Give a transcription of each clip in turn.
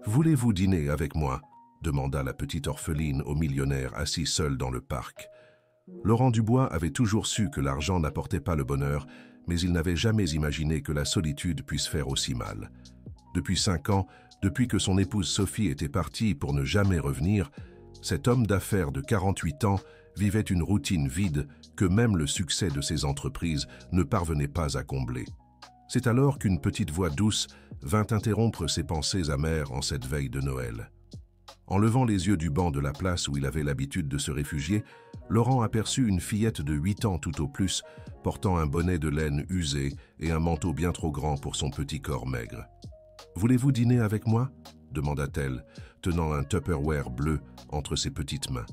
« Voulez-vous dîner avec moi ?» demanda la petite orpheline au millionnaire assis seul dans le parc. Laurent Dubois avait toujours su que l'argent n'apportait pas le bonheur, mais il n'avait jamais imaginé que la solitude puisse faire aussi mal. Depuis 5 ans, depuis que son épouse Sophie était partie pour ne jamais revenir, cet homme d'affaires de 48 ans vivait une routine vide que même le succès de ses entreprises ne parvenait pas à combler. C'est alors qu'une petite voix douce vint interrompre ses pensées amères en cette veille de Noël. En levant les yeux du banc de la place où il avait l'habitude de se réfugier, Laurent aperçut une fillette de 8 ans tout au plus, portant un bonnet de laine usé et un manteau bien trop grand pour son petit corps maigre. « Voulez-vous dîner avec moi ?» demanda-t-elle, tenant un Tupperware bleu entre ses petites mains.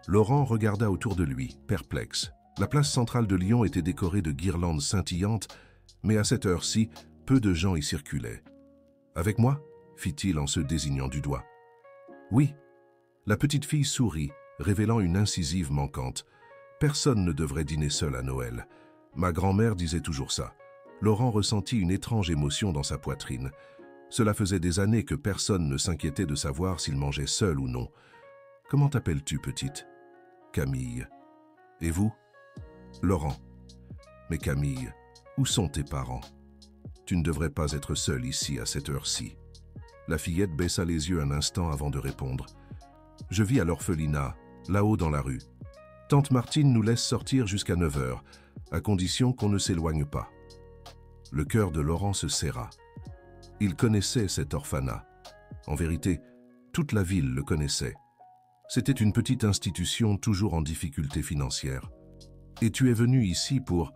Laurent regarda autour de lui, perplexe. La place centrale de Lyon était décorée de guirlandes scintillantes, mais à cette heure-ci, peu de gens y circulaient. « Avec moi ?» fit-il en se désignant du doigt. « Oui. » La petite fille sourit, révélant une incisive manquante. Personne ne devrait dîner seul à Noël. Ma grand-mère disait toujours ça. Laurent ressentit une étrange émotion dans sa poitrine. Cela faisait des années que personne ne s'inquiétait de savoir s'il mangeait seul ou non. « Comment t'appelles-tu, petite ?»« Camille. »« Et vous ?»« Laurent. »« Mais Camille, où sont tes parents ? Tu ne devrais pas être seule ici à cette heure-ci. » La fillette baissa les yeux un instant avant de répondre. « Je vis à l'orphelinat, là-haut dans la rue. Tante Martine nous laisse sortir jusqu'à 9 heures, à condition qu'on ne s'éloigne pas. » Le cœur de Laurent se serra. Il connaissait cet orphanat. En vérité, toute la ville le connaissait. C'était une petite institution toujours en difficulté financière. « Et tu es venu ici pour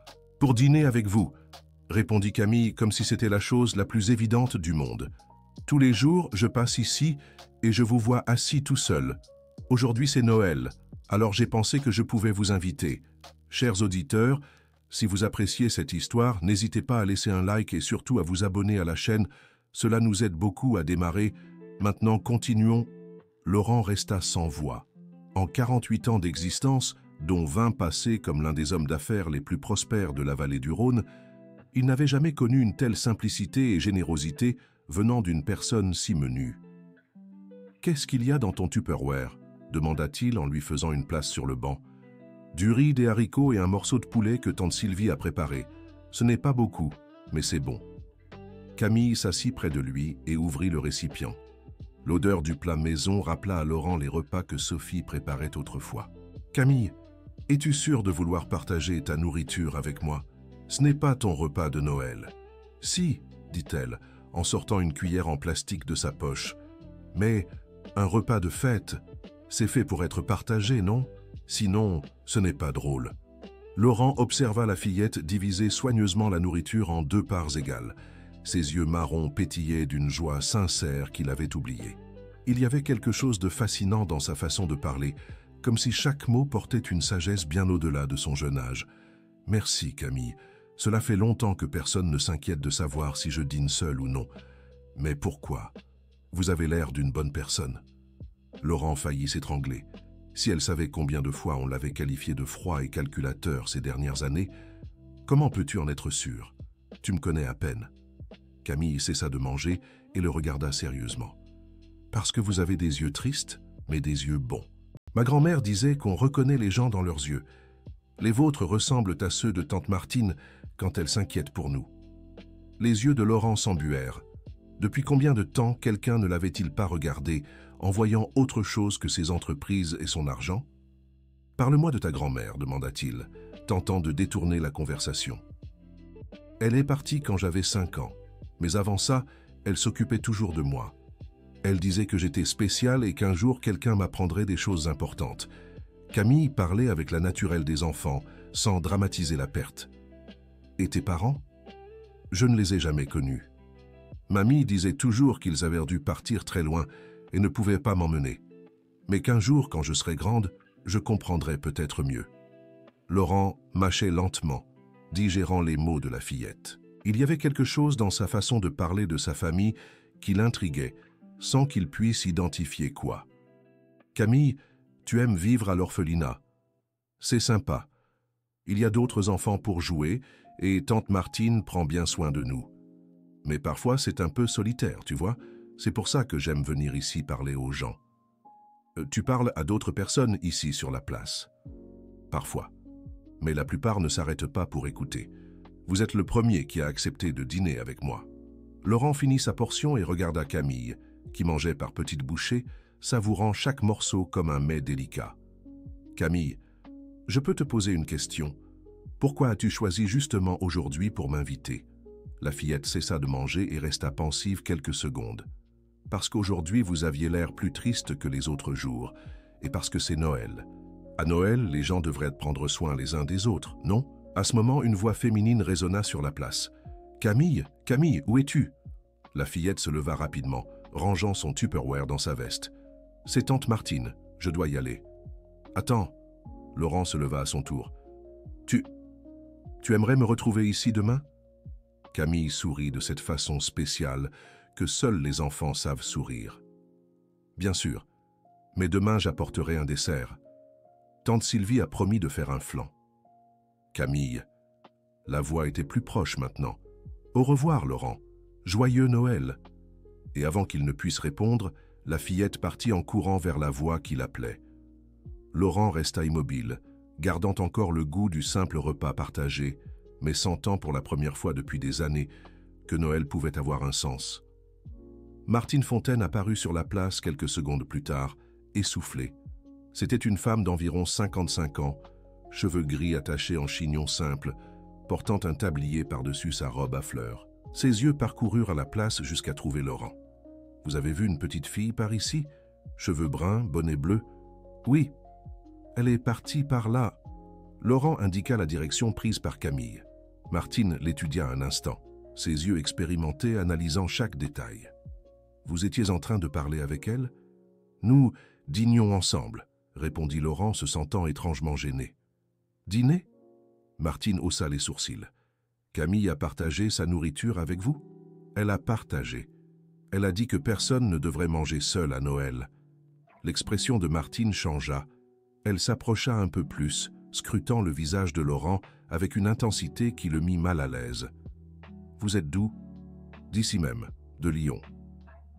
dîner avec vous ?» répondit Camille comme si c'était la chose la plus évidente du monde. « Tous les jours, je passe ici et je vous vois assis tout seul. Aujourd'hui, c'est Noël, alors j'ai pensé que je pouvais vous inviter. Chers auditeurs, si vous appréciez cette histoire, n'hésitez pas à laisser un like et surtout à vous abonner à la chaîne. Cela nous aide beaucoup à démarrer. Maintenant, continuons. » Laurent resta sans voix. En 48 ans d'existence, dont 20 passés comme l'un des hommes d'affaires les plus prospères de la vallée du Rhône, il n'avait jamais connu une telle simplicité et générosité venant d'une personne si menue. « Qu'est-ce qu'il y a dans ton Tupperware ?» demanda-t-il en lui faisant une place sur le banc. « Du riz, des haricots et un morceau de poulet que tante Sylvie a préparé. Ce n'est pas beaucoup, mais c'est bon. » Camille s'assit près de lui et ouvrit le récipient. L'odeur du plat maison rappela à Laurent les repas que Sophie préparait autrefois. « Camille, es-tu sûre de vouloir partager ta nourriture avec moi ? Ce n'est pas ton repas de Noël. »« Si, » dit-elle, en sortant une cuillère en plastique de sa poche. « Mais un repas de fête, c'est fait pour être partagé, non ? Sinon, ce n'est pas drôle. » Laurent observa la fillette diviser soigneusement la nourriture en 2 parts égales. Ses yeux marrons pétillaient d'une joie sincère qu'il avait oubliée. Il y avait quelque chose de fascinant dans sa façon de parler, comme si chaque mot portait une sagesse bien au-delà de son jeune âge. « Merci, Camille. Cela fait longtemps que personne ne s'inquiète de savoir si je dîne seul ou non. Mais pourquoi ? Vous avez l'air d'une bonne personne. » Laurent faillit s'étrangler. Si elle savait combien de fois on l'avait qualifié de froid et calculateur ces dernières années, comment peux-tu en être sûr ? Tu me connais à peine. Camille cessa de manger et le regarda sérieusement. « Parce que vous avez des yeux tristes, mais des yeux bons. Ma grand-mère disait qu'on reconnaît les gens dans leurs yeux. Les vôtres ressemblent à ceux de tante Martine quand elle s'inquiète pour nous. » Les yeux de Laurent s'embuèrent. Depuis combien de temps quelqu'un ne l'avait-il pas regardé en voyant autre chose que ses entreprises et son argent ? « Parle-moi de ta grand-mère, demanda-t-il, tentant de détourner la conversation. « Elle est partie quand j'avais 5 ans, mais avant ça, elle s'occupait toujours de moi. Elle disait que j'étais spécial et qu'un jour quelqu'un m'apprendrait des choses importantes. » Camille parlait avec la naturelle des enfants, sans dramatiser la perte. « Et tes parents ? » ?»« Je ne les ai jamais connus. Mamie disait toujours qu'ils avaient dû partir très loin et ne pouvaient pas m'emmener. Mais qu'un jour, quand je serai grande, je comprendrai peut-être mieux. » Laurent mâchait lentement, digérant les mots de la fillette. Il y avait quelque chose dans sa façon de parler de sa famille qui l'intriguait, sans qu'il puisse identifier quoi. « Camille, tu aimes vivre à l'orphelinat. C'est sympa. Il y a d'autres enfants pour jouer et tante Martine prend bien soin de nous. Mais parfois c'est un peu solitaire, tu vois. C'est pour ça que j'aime venir ici parler aux gens. Tu parles à d'autres personnes ici sur la place. Parfois. Mais la plupart ne s'arrêtent pas pour écouter. Vous êtes le premier qui a accepté de dîner avec moi. Laurent finit sa portion et regarda Camille, qui mangeait par petites bouchées, savourant chaque morceau comme un mets délicat. Camille, je peux te poser une question. Pourquoi as-tu choisi justement aujourd'hui pour m'inviter? La fillette cessa de manger et resta pensive quelques secondes. Parce qu'aujourd'hui vous aviez l'air plus triste que les autres jours, et parce que c'est Noël. À Noël, les gens devraient prendre soin les uns des autres, non? À ce moment, une voix féminine résonna sur la place. « Camille, Camille, où es-tu » La fillette se leva rapidement, rangeant son Tupperware dans sa veste. « C'est tante Martine, je dois y aller. »« Attends !» Laurent se leva à son tour. « Tu aimerais me retrouver ici demain ?» Camille sourit de cette façon spéciale que seuls les enfants savent sourire. « Bien sûr, mais demain j'apporterai un dessert. Tante Sylvie a promis de faire un flan. » Camille. La voix était plus proche maintenant. « Au revoir, Laurent. Joyeux Noël !» Et avant qu'il ne puisse répondre, la fillette partit en courant vers la voix qui l'appelait. Laurent resta immobile, gardant encore le goût du simple repas partagé, mais sentant pour la première fois depuis des années que Noël pouvait avoir un sens. Martine Fontaine apparut sur la place quelques secondes plus tard, essoufflée. C'était une femme d'environ 55 ans, cheveux gris attachés en chignon simple, portant un tablier par-dessus sa robe à fleurs. Ses yeux parcoururent la place jusqu'à trouver Laurent. « Vous avez vu une petite fille par ici? Cheveux bruns, bonnet bleu? »« Oui. Elle est partie par là. » Laurent indiqua la direction prise par Camille. Martine l'étudia un instant, ses yeux expérimentés analysant chaque détail. « Vous étiez en train de parler avec elle? »« Nous dînions ensemble, » répondit Laurent se sentant étrangement gêné. « Dîner ?» Martine haussa les sourcils. « Camille a partagé sa nourriture avec vous ?»« Elle a partagé. Elle a dit que personne ne devrait manger seul à Noël. » L'expression de Martine changea. Elle s'approcha un peu plus, scrutant le visage de Laurent avec une intensité qui le mit mal à l'aise. « Vous êtes d'où ?»« D'ici même, de Lyon. »«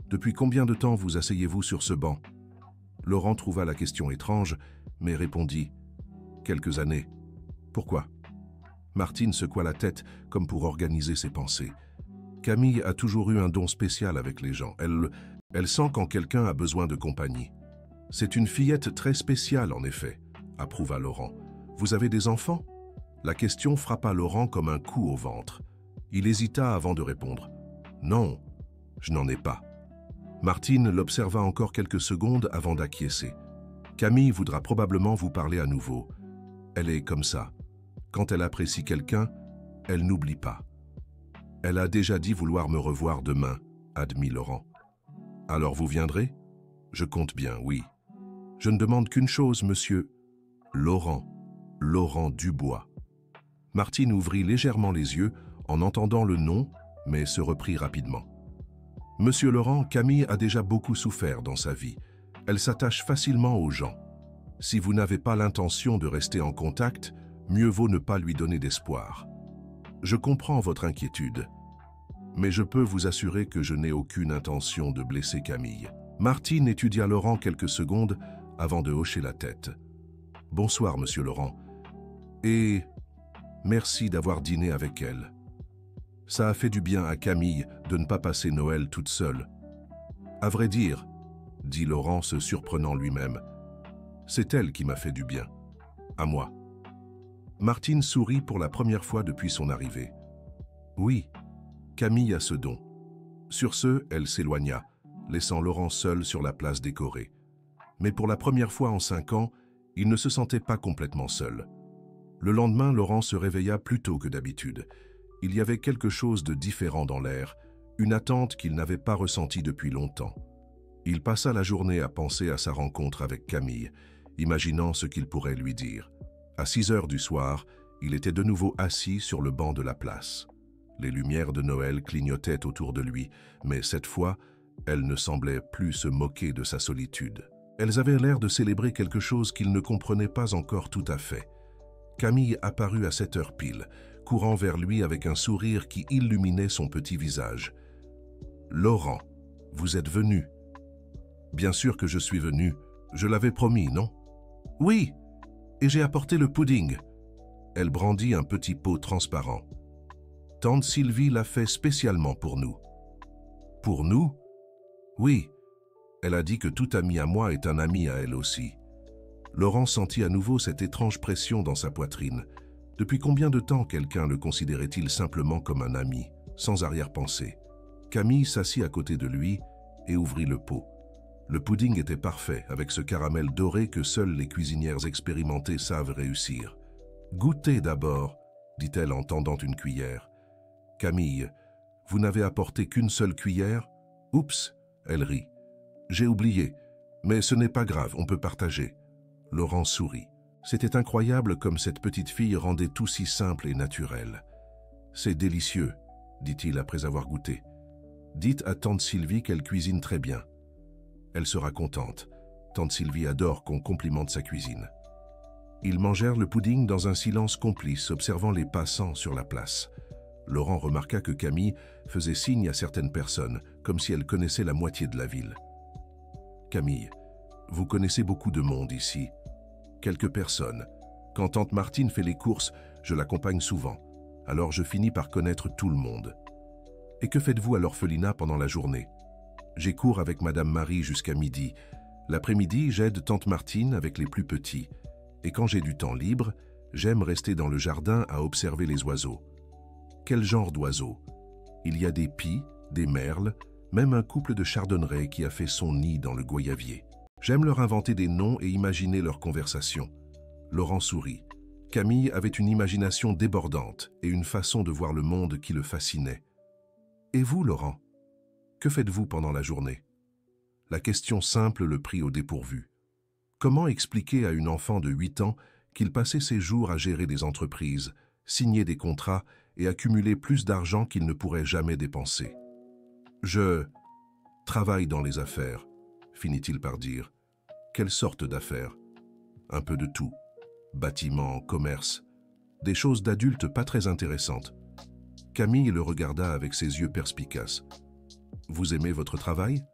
Depuis combien de temps vous asseyez-vous sur ce banc ?» Laurent trouva la question étrange, mais répondit « Quelques années. » « Pourquoi ?» Martine secoua la tête comme pour organiser ses pensées. Camille a toujours eu un don spécial avec les gens. Elle sent quand quelqu'un a besoin de compagnie. C'est une fillette très spéciale, en effet, approuva Laurent. Vous avez des enfants? La question frappa Laurent comme un coup au ventre. Il hésita avant de répondre. Non, je n'en ai pas. Martine l'observa encore quelques secondes avant d'acquiescer. Camille voudra probablement vous parler à nouveau. Elle est comme ça. Quand elle apprécie quelqu'un, elle n'oublie pas. Elle a déjà dit vouloir me revoir demain, admit Laurent. Alors vous viendrez? Je compte bien, oui. Je ne demande qu'une chose, monsieur. Laurent Dubois. Martine ouvrit légèrement les yeux en entendant le nom, mais se reprit rapidement. Monsieur Laurent, Camille a déjà beaucoup souffert dans sa vie. Elle s'attache facilement aux gens. Si vous n'avez pas l'intention de rester en contact, mieux vaut ne pas lui donner d'espoir. Je comprends votre inquiétude, mais je peux vous assurer que je n'ai aucune intention de blesser Camille. Martine étudia Laurent quelques secondes avant de hocher la tête. Bonsoir, monsieur Laurent. Et merci d'avoir dîné avec elle. Ça a fait du bien à Camille de ne pas passer Noël toute seule. À vrai dire, dit Laurent se surprenant lui-même, c'est elle qui m'a fait du bien. À moi. Martine sourit pour la première fois depuis son arrivée. Oui, Camille a ce don. Sur ce, elle s'éloigna, laissant Laurent seul sur la place décorée. Mais pour la première fois en 5 ans, il ne se sentait pas complètement seul. Le lendemain, Laurent se réveilla plus tôt que d'habitude. Il y avait quelque chose de différent dans l'air, une attente qu'il n'avait pas ressentie depuis longtemps. Il passa la journée à penser à sa rencontre avec Camille, imaginant ce qu'il pourrait lui dire. À 6 heures du soir, il était de nouveau assis sur le banc de la place. Les lumières de Noël clignotaient autour de lui, mais cette fois, elles ne semblaient plus se moquer de sa solitude. Elles avaient l'air de célébrer quelque chose qu'il ne comprenait pas encore tout à fait. Camille apparut à 7 heures pile, courant vers lui avec un sourire qui illuminait son petit visage. « Laurent, Vous êtes venu. Bien sûr que je suis venu. Je l'avais promis, non? Oui, et j'ai apporté le pudding. Elle brandit un petit pot transparent. Tante Sylvie l'a fait spécialement pour nous. Pour nous? Oui. Elle a dit que tout ami à moi est un ami à elle aussi. Laurent sentit à nouveau cette étrange pression dans sa poitrine. Depuis combien de temps quelqu'un le considérait-il simplement comme un ami, sans arrière-pensée? Camille s'assit à côté de lui et ouvrit le pot. Le pudding était parfait, avec ce caramel doré que seules les cuisinières expérimentées savent réussir. « Goûtez d'abord, » dit-elle en tendant une cuillère. « Camille, vous n'avez apporté qu'une seule cuillère? Oups, elle rit. J'ai oublié, mais ce n'est pas grave, on peut partager. » Laurent sourit. C'était incroyable comme cette petite fille rendait tout si simple et naturel. « C'est délicieux, » dit-il après avoir goûté. « Dites à tante Sylvie qu'elle cuisine très bien. » Elle sera contente. Tante Sylvie adore qu'on complimente sa cuisine. Ils mangèrent le pudding dans un silence complice, observant les passants sur la place. Laurent remarqua que Camille faisait signe à certaines personnes, comme si elle connaissait la moitié de la ville. « Camille, vous connaissez beaucoup de monde ici. Quelques personnes. Quand tante Martine fait les courses, je l'accompagne souvent. Alors je finis par connaître tout le monde. Et que faites-vous à l'orphelinat pendant la journée? J'ai cours avec Madame Marie jusqu'à midi. L'après-midi, j'aide tante Martine avec les plus petits. Et quand j'ai du temps libre, j'aime rester dans le jardin à observer les oiseaux. Quel genre d'oiseaux? Il y a des pies, des merles, même un couple de chardonnerets qui a fait son nid dans le goyavier. J'aime leur inventer des noms et imaginer leurs conversations. Laurent sourit. Camille avait une imagination débordante et une façon de voir le monde qui le fascinait. Et vous, Laurent? Que faites-vous pendant la journée? La question simple le prit au dépourvu. Comment expliquer à une enfant de 8 ans qu'il passait ses jours à gérer des entreprises, signer des contrats et accumuler plus d'argent qu'il ne pourrait jamais dépenser? Je travaille dans les affaires, finit-il par dire. Quelle sorte d'affaires? Un peu de tout. Bâtiment, commerce, des choses d'adultes pas très intéressantes. Camille le regarda avec ses yeux perspicaces. Vous aimez votre travail?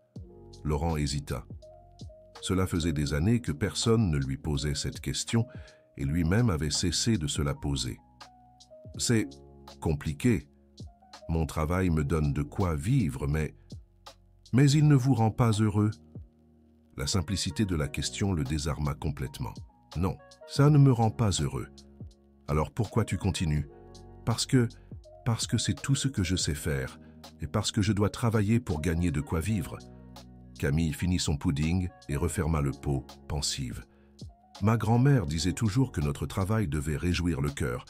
Laurent hésita. Cela faisait des années que personne ne lui posait cette question et lui-même avait cessé de se la poser. C'est compliqué. Mon travail me donne de quoi vivre, mais il ne vous rend pas heureux? La simplicité de la question le désarma complètement. Non, ça ne me rend pas heureux. Alors pourquoi tu continues? Parce que c'est tout ce que je sais faire. Et parce que je dois travailler pour gagner de quoi vivre. Camille finit son pudding et referma le pot, pensive. Ma grand-mère disait toujours que notre travail devait réjouir le cœur.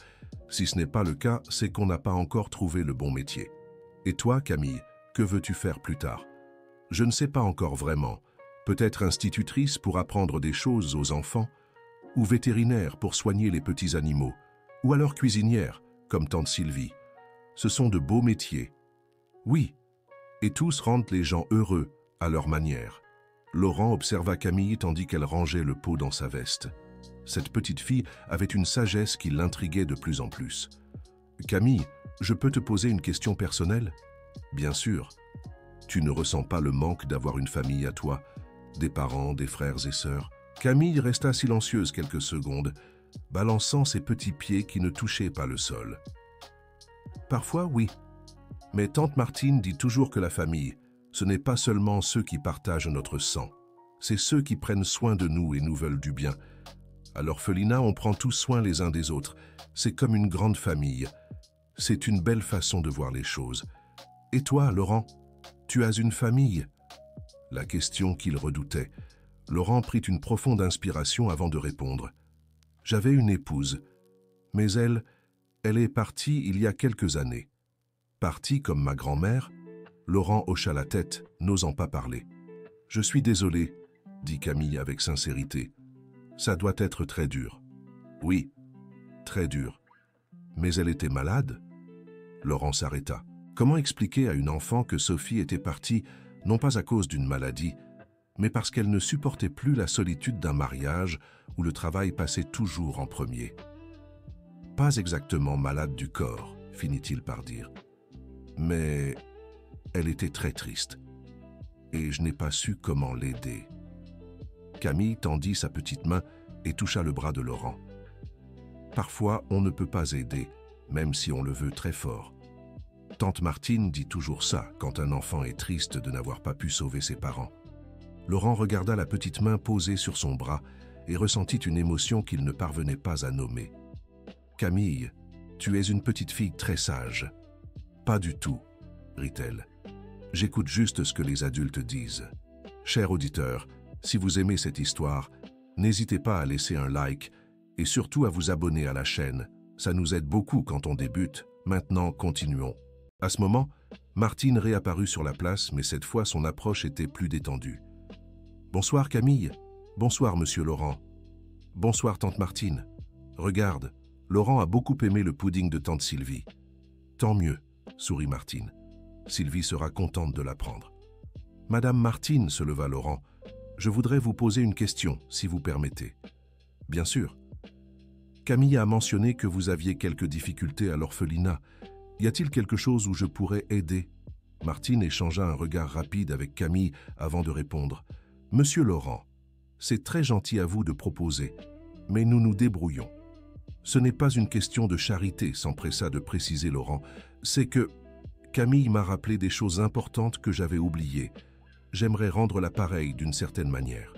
Si ce n'est pas le cas, c'est qu'on n'a pas encore trouvé le bon métier. Et toi, Camille, que veux-tu faire plus tard? Je ne sais pas encore vraiment. Peut-être institutrice pour apprendre des choses aux enfants, ou vétérinaire pour soigner les petits animaux, ou alors cuisinière, comme tante Sylvie. Ce sont de beaux métiers. Oui, et tous rendent les gens heureux à leur manière. Laurent observa Camille tandis qu'elle rangeait le pot dans sa veste. Cette petite fille avait une sagesse qui l'intriguait de plus en plus. « Camille, je peux te poser une question personnelle? » « Bien sûr. Tu ne ressens pas le manque d'avoir une famille à toi, des parents, des frères et sœurs? » Camille resta silencieuse quelques secondes, balançant ses petits pieds qui ne touchaient pas le sol. « Parfois, oui. Mais tante Martine dit toujours que la famille, ce n'est pas seulement ceux qui partagent notre sang. C'est ceux qui prennent soin de nous et nous veulent du bien. À l'orphelinat, on prend tous soin les uns des autres. C'est comme une grande famille. C'est une belle façon de voir les choses. Et toi, Laurent, tu as une famille? » La question qu'il redoutait. Laurent prit une profonde inspiration avant de répondre. « J'avais une épouse, mais elle est partie il y a quelques années. » Partie comme ma grand-mère? Laurent hocha la tête, n'osant pas parler. « Je suis désolé, » dit Camille avec sincérité. « Ça doit être très dur. »« Oui, très dur. Mais elle était malade ?» Laurent s'arrêta. Comment expliquer à une enfant que Sophie était partie, non pas à cause d'une maladie, mais parce qu'elle ne supportait plus la solitude d'un mariage où le travail passait toujours en premier? Pas exactement malade du corps, finit-il par dire. Mais elle était très triste. et je n'ai pas su comment l'aider. » Camille tendit sa petite main et toucha le bras de Laurent. « Parfois, on ne peut pas aider, même si on le veut très fort. Tante Martine dit toujours ça quand un enfant est triste de n'avoir pas pu sauver ses parents. » Laurent regarda la petite main posée sur son bras et ressentit une émotion qu'il ne parvenait pas à nommer. « Camille, tu es une petite fille très sage. »« Pas du tout, » rit-elle. « J'écoute juste ce que les adultes disent. » Cher auditeur, si vous aimez cette histoire, n'hésitez pas à laisser un like et surtout à vous abonner à la chaîne. Ça nous aide beaucoup quand on débute. Maintenant, continuons. À ce moment, Martine réapparut sur la place, mais cette fois son approche était plus détendue. « Bonsoir Camille. Bonsoir Monsieur Laurent. Bonsoir Tante Martine. Regarde, Laurent a beaucoup aimé le pudding de Tante Sylvie. »« Tant mieux, » sourit Martine. « Sylvie sera contente de l'apprendre. »« Madame Martine, » se leva Laurent, « je voudrais vous poser une question, si vous permettez. »« Bien sûr. »« Camille a mentionné que vous aviez quelques difficultés à l'orphelinat. Y a-t-il quelque chose où je pourrais aider ?» Martine échangea un regard rapide avec Camille avant de répondre. « Monsieur Laurent, c'est très gentil à vous de proposer, mais nous nous débrouillons. » « Ce n'est pas une question de charité, » s'empressa de préciser Laurent. « C'est que Camille m'a rappelé des choses importantes que j'avais oubliées. J'aimerais rendre l'appareil d'une certaine manière. »«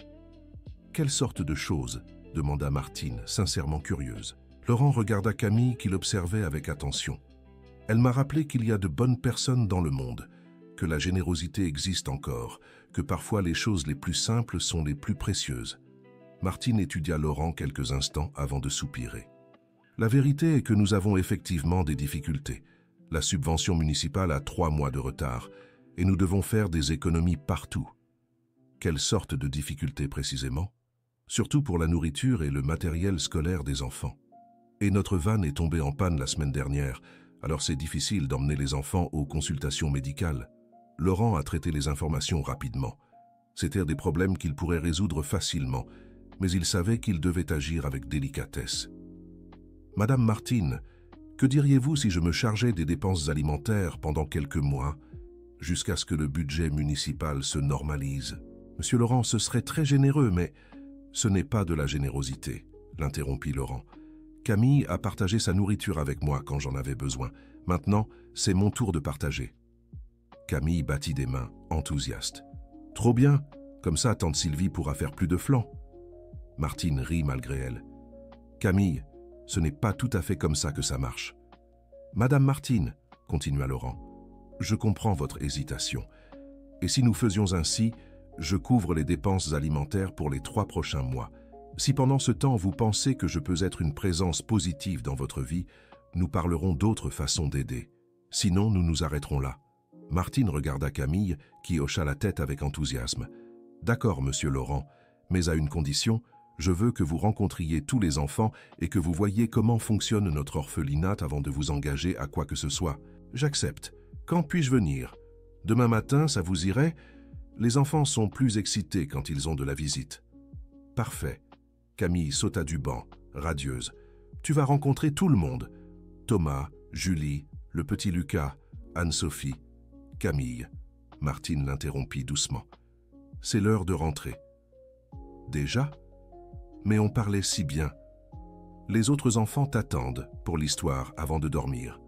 Quelle sorte de choses ?» demanda Martine, sincèrement curieuse. Laurent regarda Camille qui l'observait avec attention. « Elle m'a rappelé qu'il y a de bonnes personnes dans le monde, que la générosité existe encore, que parfois les choses les plus simples sont les plus précieuses. » Martine étudia Laurent quelques instants avant de soupirer. « La vérité est que nous avons effectivement des difficultés. La subvention municipale a 3 mois de retard et nous devons faire des économies partout. » « Quelle sorte de difficultés précisément ? » « Surtout pour la nourriture et le matériel scolaire des enfants. Et notre van est tombé en panne la semaine dernière, alors c'est difficile d'emmener les enfants aux consultations médicales. » Laurent a traité les informations rapidement. C'étaient des problèmes qu'il pourrait résoudre facilement, mais il savait qu'il devait agir avec délicatesse. « Madame Martine, que diriez-vous si je me chargeais des dépenses alimentaires pendant quelques mois, jusqu'à ce que le budget municipal se normalise ?»« Monsieur Laurent, ce serait très généreux, mais ce n'est pas de la générosité, » l'interrompit Laurent. « Camille a partagé sa nourriture avec moi quand j'en avais besoin. Maintenant, c'est mon tour de partager. » Camille battit des mains, enthousiaste. « Trop bien, comme ça tante Sylvie pourra faire plus de flancs. » Martine rit malgré elle. « Camille, ce n'est pas tout à fait comme ça que ça marche. »« Madame Martine, » continua Laurent, « je comprends votre hésitation. Et si nous faisions ainsi, je couvre les dépenses alimentaires pour les 3 prochains mois. Si pendant ce temps vous pensez que je peux être une présence positive dans votre vie, nous parlerons d'autres façons d'aider. Sinon, nous nous arrêterons là. » Martine regarda Camille, qui hocha la tête avec enthousiasme. « D'accord, monsieur Laurent, mais à une condition, je veux que vous rencontriez tous les enfants et que vous voyiez comment fonctionne notre orphelinat avant de vous engager à quoi que ce soit. J'accepte. Quand puis-je venir? Demain matin, ça vous irait? Les enfants sont plus excités quand ils ont de la visite. » « Parfait. » Camille sauta du banc, radieuse. « Tu vas rencontrer tout le monde. Thomas, Julie, le petit Lucas, Anne-Sophie, Camille. » Martine l'interrompit doucement. « C'est l'heure de rentrer. »« Déjà ? Mais on parlait si bien. Les autres enfants t'attendent pour l'histoire avant de dormir. »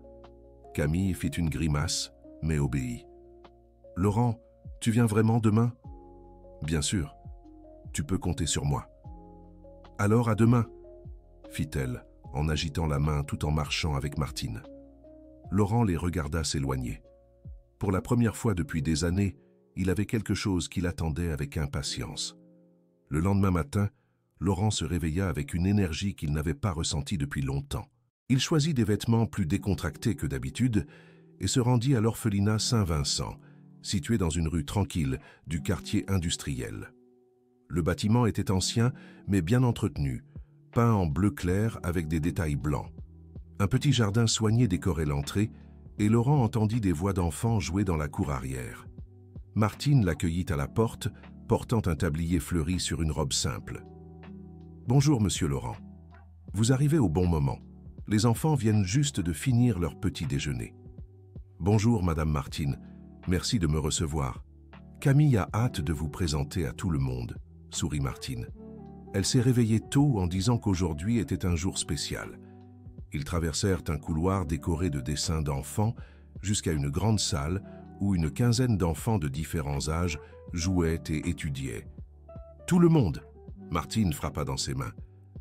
Camille fit une grimace, mais obéit. « Laurent, tu viens vraiment demain ? » « Bien sûr. Tu peux compter sur moi. »« Alors à demain, » fit-elle, en agitant la main tout en marchant avec Martine. Laurent les regarda s'éloigner. Pour la première fois depuis des années, il avait quelque chose qui l'attendait avec impatience. Le lendemain matin, Laurent se réveilla avec une énergie qu'il n'avait pas ressentie depuis longtemps. Il choisit des vêtements plus décontractés que d'habitude et se rendit à l'orphelinat Saint-Vincent, situé dans une rue tranquille du quartier industriel. Le bâtiment était ancien, mais bien entretenu, peint en bleu clair avec des détails blancs. Un petit jardin soigné décorait l'entrée, et Laurent entendit des voix d'enfants jouer dans la cour arrière. Martine l'accueillit à la porte, portant un tablier fleuri sur une robe simple. « Bonjour, monsieur Laurent. Vous arrivez au bon moment. Les enfants viennent juste de finir leur petit déjeuner. »« Bonjour, madame Martine. Merci de me recevoir. » Camille a hâte de vous présenter à tout le monde, sourit Martine. Elle s'est réveillée tôt en disant qu'aujourd'hui était un jour spécial. Ils traversèrent un couloir décoré de dessins d'enfants jusqu'à une grande salle où une quinzaine d'enfants de différents âges jouaient et étudiaient. Tout le monde, Martine frappa dans ses mains,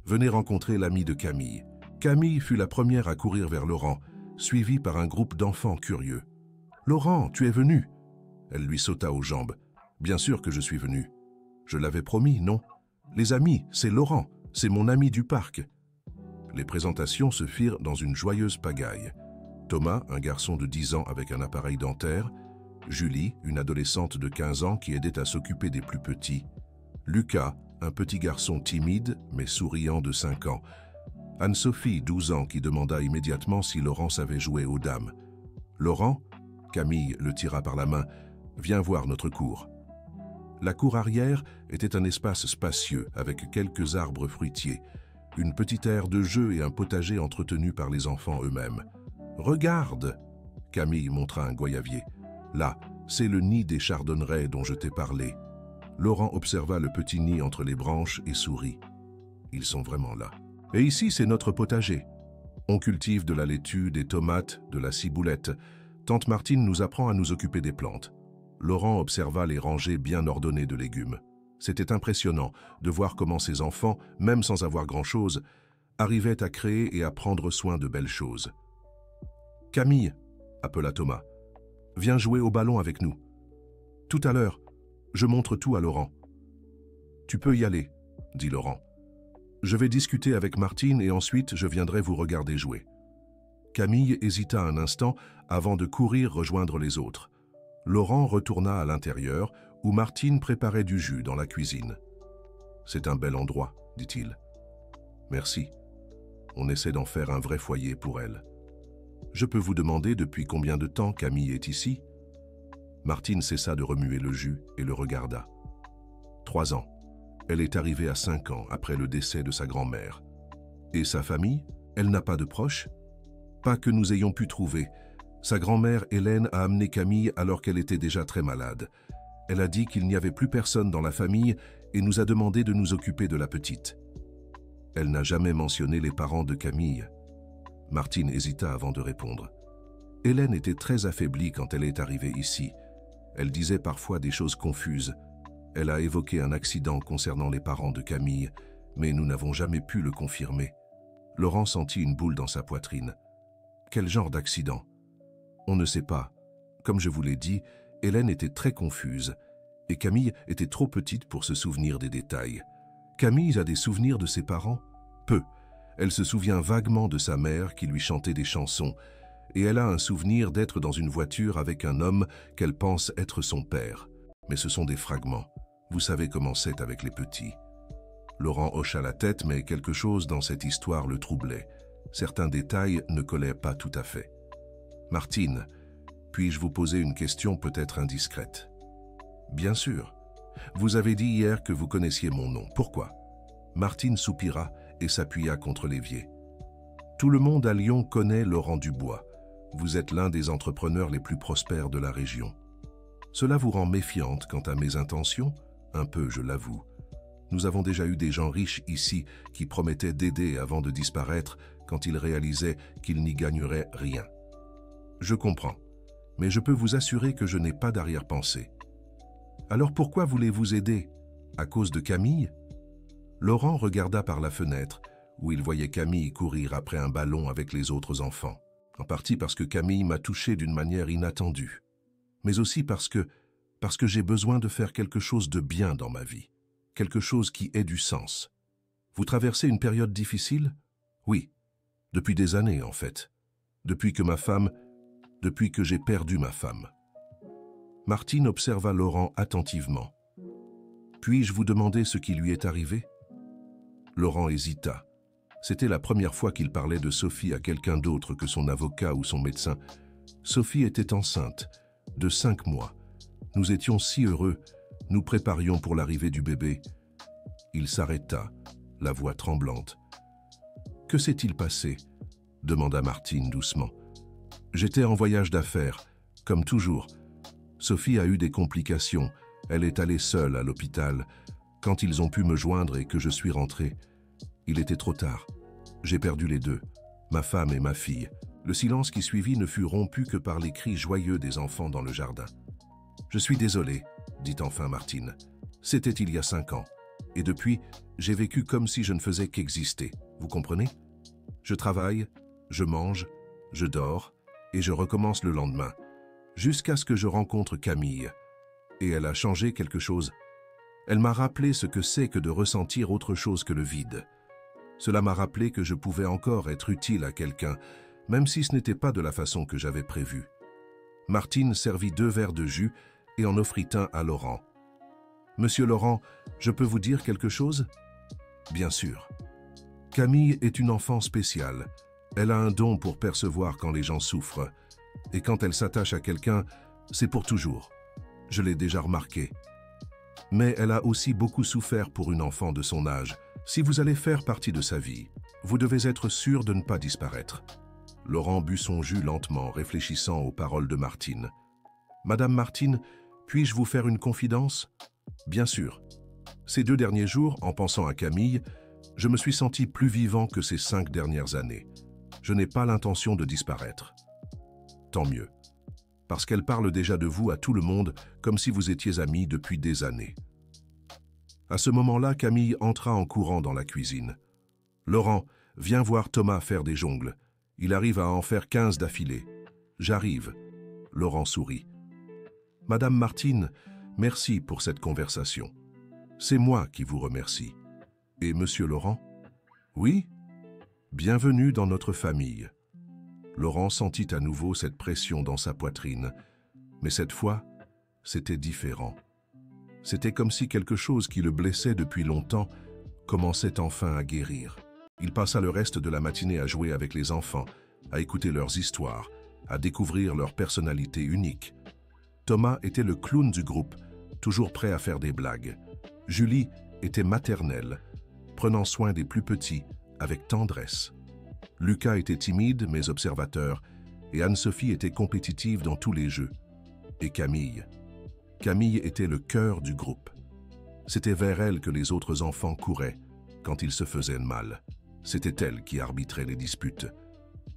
venez rencontrer l'ami de Camille. Camille fut la première à courir vers Laurent, suivie par un groupe d'enfants curieux. « Laurent, tu es venu ?» Elle lui sauta aux jambes. « Bien sûr que je suis venu. Je l'avais promis, non ? Les amis, c'est Laurent, c'est mon ami du parc. » Les présentations se firent dans une joyeuse pagaille. Thomas, un garçon de 10 ans avec un appareil dentaire, Julie, une adolescente de 15 ans qui aidait à s'occuper des plus petits, Lucas, un petit garçon timide mais souriant de 5 ans, Anne-Sophie, 12 ans, qui demanda immédiatement si Laurent savait jouer aux dames. Laurent, Camille le tira par la main, viens voir notre cour. La cour arrière était un espace spacieux avec quelques arbres fruitiers, une petite aire de jeu et un potager entretenu par les enfants eux-mêmes. « Regarde !» Camille montra un goyavier. « Là, c'est le nid des chardonnerets dont je t'ai parlé. » Laurent observa le petit nid entre les branches et sourit. Ils sont vraiment là. Et ici, c'est notre potager. On cultive de la laitue, des tomates, de la ciboulette. Tante Martine nous apprend à nous occuper des plantes. Laurent observa les rangées bien ordonnées de légumes. C'était impressionnant de voir comment ces enfants, même sans avoir grand-chose, arrivaient à créer et à prendre soin de belles choses. « Camille !» appela Thomas. « Viens jouer au ballon avec nous. Tout à l'heure, je montre tout à Laurent. »« Tu peux y aller, » dit Laurent. « Je vais discuter avec Martine et ensuite je viendrai vous regarder jouer. » Camille hésita un instant avant de courir rejoindre les autres. Laurent retourna à l'intérieur où Martine préparait du jus dans la cuisine. « C'est un bel endroit, dit-il. »« Merci. On essaie d'en faire un vrai foyer pour elle. » « Je peux vous demander depuis combien de temps Camille est ici ?» Martine cessa de remuer le jus et le regarda. « 3 ans. Elle est arrivée à 5 ans après le décès de sa grand-mère. Et sa famille? Elle n'a pas de proches? Pas que nous ayons pu trouver. Sa grand-mère Hélène a amené Camille alors qu'elle était déjà très malade. Elle a dit qu'il n'y avait plus personne dans la famille et nous a demandé de nous occuper de la petite. Elle n'a jamais mentionné les parents de Camille. » Martine hésita avant de répondre. Hélène était très affaiblie quand elle est arrivée ici. Elle disait parfois des choses confuses. Elle a évoqué un accident concernant les parents de Camille, mais nous n'avons jamais pu le confirmer. Laurent sentit une boule dans sa poitrine. Quel genre d'accident? On ne sait pas. Comme je vous l'ai dit, Hélène était très confuse, et Camille était trop petite pour se souvenir des détails. Camille a des souvenirs de ses parents? Peu. Elle se souvient vaguement de sa mère qui lui chantait des chansons, et elle a un souvenir d'être dans une voiture avec un homme qu'elle pense être son père. Mais ce sont des fragments. Vous savez comment c'est avec les petits. Laurent hocha la tête, mais quelque chose dans cette histoire le troublait. Certains détails ne collaient pas tout à fait. « Martine, puis-je vous poser une question peut-être indiscrète ?»« Bien sûr. Vous avez dit hier que vous connaissiez mon nom. Pourquoi ?» Martine soupira et s'appuya contre l'évier. « Tout le monde à Lyon connaît Laurent Dubois. Vous êtes l'un des entrepreneurs les plus prospères de la région. Cela vous rend méfiante quant à mes intentions? Un peu, je l'avoue. Nous avons déjà eu des gens riches ici qui promettaient d'aider avant de disparaître quand ils réalisaient qu'ils n'y gagneraient rien. Je comprends, mais je peux vous assurer que je n'ai pas d'arrière-pensée. Alors pourquoi voulez-vous aider? À cause de Camille? » Laurent regarda par la fenêtre, où il voyait Camille courir après un ballon avec les autres enfants. En partie parce que Camille m'a touché d'une manière inattendue, mais aussi parce que j'ai besoin de faire quelque chose de bien dans ma vie, quelque chose qui ait du sens. Vous traversez une période difficile? Oui, depuis des années en fait, depuis que j'ai perdu ma femme. Martine observa Laurent attentivement. Puis-je vous demander ce qui lui est arrivé? Laurent hésita. C'était la première fois qu'il parlait de Sophie à quelqu'un d'autre que son avocat ou son médecin. Sophie était enceinte, de 5 mois. Nous étions si heureux, nous préparions pour l'arrivée du bébé. Il s'arrêta, la voix tremblante. « Que s'est-il passé ?» demanda Martine doucement. « J'étais en voyage d'affaires, comme toujours. Sophie a eu des complications Elle est allée seule à l'hôpital. Quand ils ont pu me joindre et que je suis rentré, il était trop tard. J'ai perdu les deux, ma femme et ma fille. Le silence qui suivit ne fut rompu que par les cris joyeux des enfants dans le jardin. « Je suis désolé, dit enfin Martine. C'était il y a 5 ans. Et depuis, j'ai vécu comme si je ne faisais qu'exister. Vous comprenez? Je travaille, je mange, je dors, et je recommence le lendemain, jusqu'à ce que je rencontre Camille. Et elle a changé quelque chose. Elle m'a rappelé ce que c'est que de ressentir autre chose que le vide. Cela m'a rappelé que je pouvais encore être utile à quelqu'un, même si ce n'était pas de la façon que j'avais prévu. Martine servit 2 verres de jus et en offrit un à Laurent. « Monsieur Laurent, je peux vous dire quelque chose ?» « Bien sûr. Camille est une enfant spéciale. Elle a un don pour percevoir quand les gens souffrent. Et quand elle s'attache à quelqu'un, c'est pour toujours. Je l'ai déjà remarqué. Mais elle a aussi beaucoup souffert pour une enfant de son âge. Si vous allez faire partie de sa vie, vous devez être sûr de ne pas disparaître. » Laurent but son jus lentement, réfléchissant aux paroles de Martine. « Madame Martine, puis-je vous faire une confidence ?»« Bien sûr. Ces 2 derniers jours, en pensant à Camille, je me suis senti plus vivant que ces 5 dernières années. Je n'ai pas l'intention de disparaître. Tant mieux. Parce qu'elle parle déjà de vous à tout le monde comme si vous étiez amis depuis des années. » À ce moment-là, Camille entra en courant dans la cuisine. « Laurent, viens voir Thomas faire des jongles. Il arrive à en faire 15 d'affilée. J'arrive. » Laurent sourit. « Madame Martine, merci pour cette conversation. C'est moi qui vous remercie. Et Monsieur Laurent? » « Oui? Bienvenue dans notre famille. » Laurent sentit à nouveau cette pression dans sa poitrine. Mais cette fois, c'était différent. C'était comme si quelque chose qui le blessait depuis longtemps commençait enfin à guérir. Il passa le reste de la matinée à jouer avec les enfants, à écouter leurs histoires, à découvrir leur personnalité unique. Thomas était le clown du groupe, toujours prêt à faire des blagues. Julie était maternelle, prenant soin des plus petits, avec tendresse. Lucas était timide mais observateur, et Anne-Sophie était compétitive dans tous les jeux. Et Camille. Camille était le cœur du groupe. C'était vers elle que les autres enfants couraient quand ils se faisaient mal. C'était elle qui arbitrait les disputes.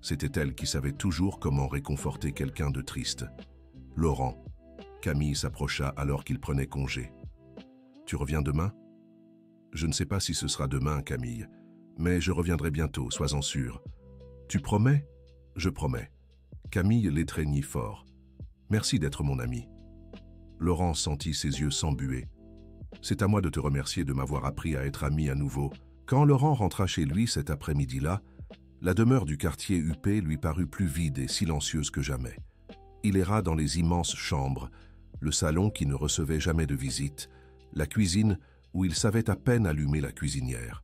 C'était elle qui savait toujours comment réconforter quelqu'un de triste. Laurent. Camille s'approcha alors qu'il prenait congé. « Tu reviens demain ?»« Je ne sais pas si ce sera demain, Camille, mais je reviendrai bientôt, sois-en sûr. »« Tu promets ?»« Je promets. » Camille l'étreignit fort. « Merci d'être mon ami. » Laurent sentit ses yeux s'embuer. « C'est à moi de te remercier de m'avoir appris à être ami à nouveau. » Quand Laurent rentra chez lui cet après-midi-là, la demeure du quartier huppé lui parut plus vide et silencieuse que jamais. Il erra dans les immenses chambres, le salon qui ne recevait jamais de visite, la cuisine où il savait à peine allumer la cuisinière.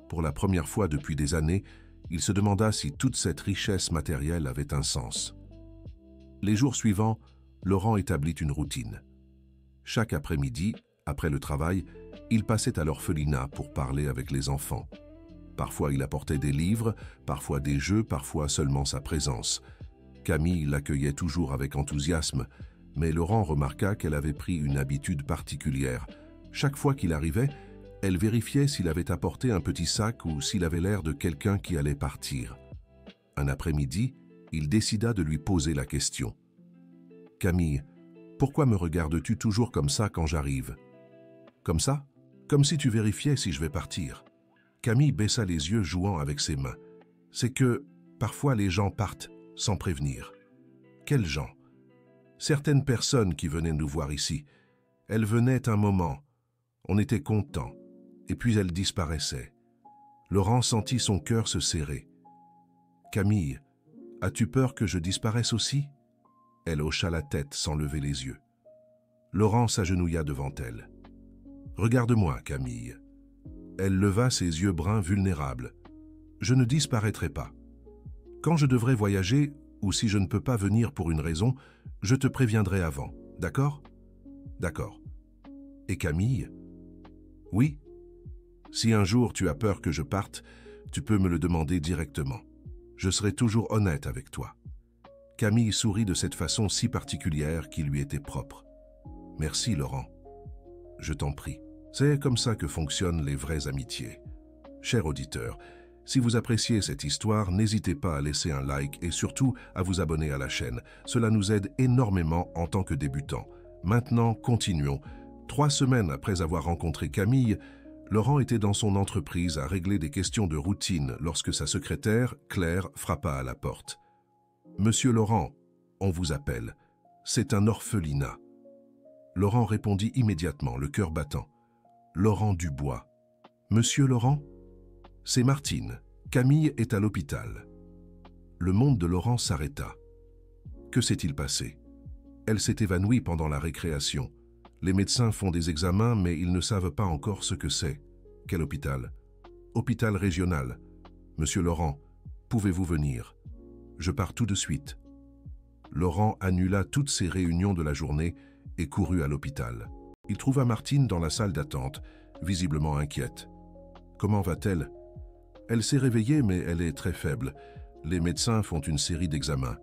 Pour la première fois depuis des années, il se demanda si toute cette richesse matérielle avait un sens. Les jours suivants, Laurent établit une routine. Chaque après-midi, après le travail, il passait à l'orphelinat pour parler avec les enfants. Parfois il apportait des livres, parfois des jeux, parfois seulement sa présence. Camille l'accueillait toujours avec enthousiasme, mais Laurent remarqua qu'elle avait pris une habitude particulière. Chaque fois qu'il arrivait, elle vérifiait s'il avait apporté un petit sac ou s'il avait l'air de quelqu'un qui allait partir. Un après-midi, il décida de lui poser la question. « Camille, pourquoi me regardes-tu toujours comme ça quand j'arrive ? » « Comme ça ? Comme si tu vérifiais si je vais partir. » Camille baissa les yeux jouant avec ses mains. « C'est que, parfois les gens partent sans prévenir. » « Quels gens ? » « Certaines personnes qui venaient nous voir ici. Elles venaient un moment. On était contents. Et puis elles disparaissaient. » Laurent sentit son cœur se serrer. « Camille, as-tu peur que je disparaisse aussi ?» Elle hocha la tête sans lever les yeux. Laurent s'agenouilla devant elle. « Regarde-moi, Camille. » Elle leva ses yeux bruns vulnérables. « Je ne disparaîtrai pas. Quand je devrai voyager, ou si je ne peux pas venir pour une raison, je te préviendrai avant, d'accord ? » « D'accord. » « Et Camille ? » « Oui. Si un jour tu as peur que je parte, tu peux me le demander directement. Je serai toujours honnête avec toi. » Camille sourit de cette façon si particulière qui lui était propre. « Merci, Laurent. » je t'en prie. C'est comme ça que fonctionnent les vraies amitiés. Cher auditeur, si vous appréciez cette histoire, n'hésitez pas à laisser un like et surtout à vous abonner à la chaîne. Cela nous aide énormément en tant que débutants. Maintenant, continuons. 3 semaines après avoir rencontré Camille, Laurent était dans son entreprise à régler des questions de routine lorsque sa secrétaire, Claire, frappa à la porte. « Monsieur Laurent, on vous appelle. C'est un orphelinat. » Laurent répondit immédiatement, le cœur battant. « Laurent Dubois. »« Monsieur Laurent ?»« C'est Martine. Camille est à l'hôpital. » Le monde de Laurent s'arrêta. Que s'est-il passé? Elle s'est évanouie pendant la récréation. Les médecins font des examens, mais ils ne savent pas encore ce que c'est. Quel hôpital? Hôpital régional. Monsieur Laurent, pouvez-vous venir? Je pars tout de suite. Laurent annula toutes ses réunions de la journée et courut à l'hôpital. Il trouva Martine dans la salle d'attente, visiblement inquiète. Comment va-t-elle? Elle s'est réveillée, mais elle est très faible. Les médecins font une série d'examens.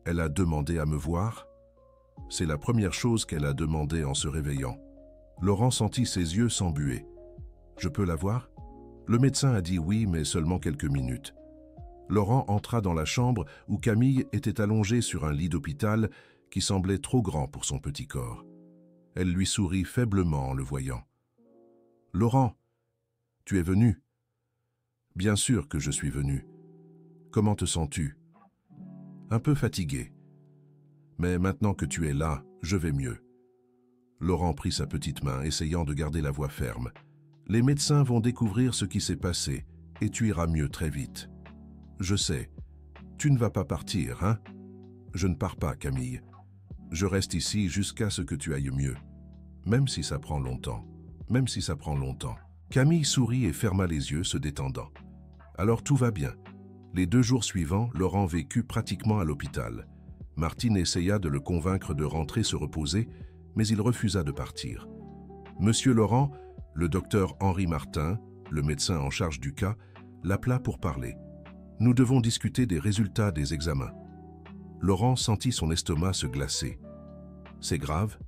Elle a demandé à me voir. C'est la première chose qu'elle a demandé en se réveillant. Laurent sentit ses yeux s'embuer. « Je peux la voir ?» Le médecin a dit oui, mais seulement quelques minutes. Laurent entra dans la chambre où Camille était allongée sur un lit d'hôpital qui semblait trop grand pour son petit corps. Elle lui sourit faiblement en le voyant. « Laurent, tu es venu ?»« Bien sûr que je suis venu. Comment te sens-tu ?»« Un peu fatigué. Mais maintenant que tu es là, je vais mieux. » Laurent prit sa petite main, essayant de garder la voix ferme. « Les médecins vont découvrir ce qui s'est passé et tu iras mieux très vite. » « Je sais. Tu ne vas pas partir, hein? »« Je ne pars pas, Camille. Je reste ici jusqu'à ce que tu ailles mieux. Même si ça prend longtemps. Même si ça prend longtemps. » Camille sourit et ferma les yeux, se détendant. Alors tout va bien. Les 2 jours suivants, Laurent vécut pratiquement à l'hôpital. Martine essaya de le convaincre de rentrer se reposer, mais il refusa de partir. Monsieur Laurent, le docteur Henri Martin, le médecin en charge du cas, l'appela pour parler. Nous devons discuter des résultats des examens. Laurent sentit son estomac se glacer. C'est grave?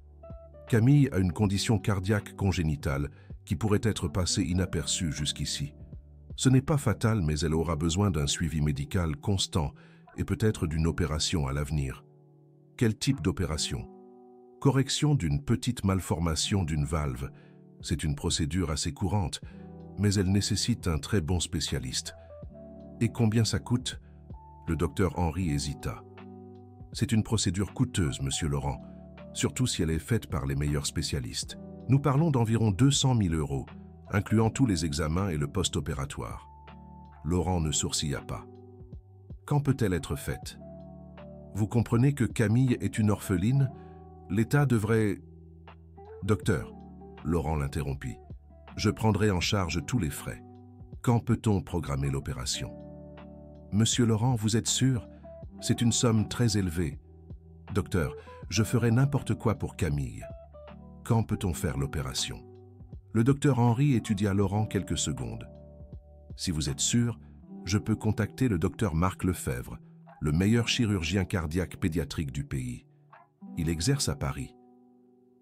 Camille a une condition cardiaque congénitale qui pourrait être passée inaperçue jusqu'ici. Ce n'est pas fatal, mais elle aura besoin d'un suivi médical constant et peut-être d'une opération à l'avenir. Quel type d'opération? Correction d'une petite malformation d'une valve. C'est une procédure assez courante, mais elle nécessite un très bon spécialiste. Et combien ça coûte? Le docteur Henri hésita. C'est une procédure coûteuse, monsieur Laurent, surtout si elle est faite par les meilleurs spécialistes. Nous parlons d'environ 200 000 €, incluant tous les examens et le post-opératoire. Laurent ne sourcilla pas. Quand peut-elle être faite? Vous comprenez que Camille est une orpheline? L'État devrait... Docteur, Laurent l'interrompit. Je prendrai en charge tous les frais. Quand peut-on programmer l'opération? Monsieur Laurent, vous êtes sûr? C'est une somme très élevée. Docteur, je ferai n'importe quoi pour Camille. Quand peut-on faire l'opération? Le docteur Henri étudia Laurent quelques secondes. Si vous êtes sûr, je peux contacter le docteur Marc Lefebvre, le meilleur chirurgien cardiaque pédiatrique du pays. Il exerce à Paris.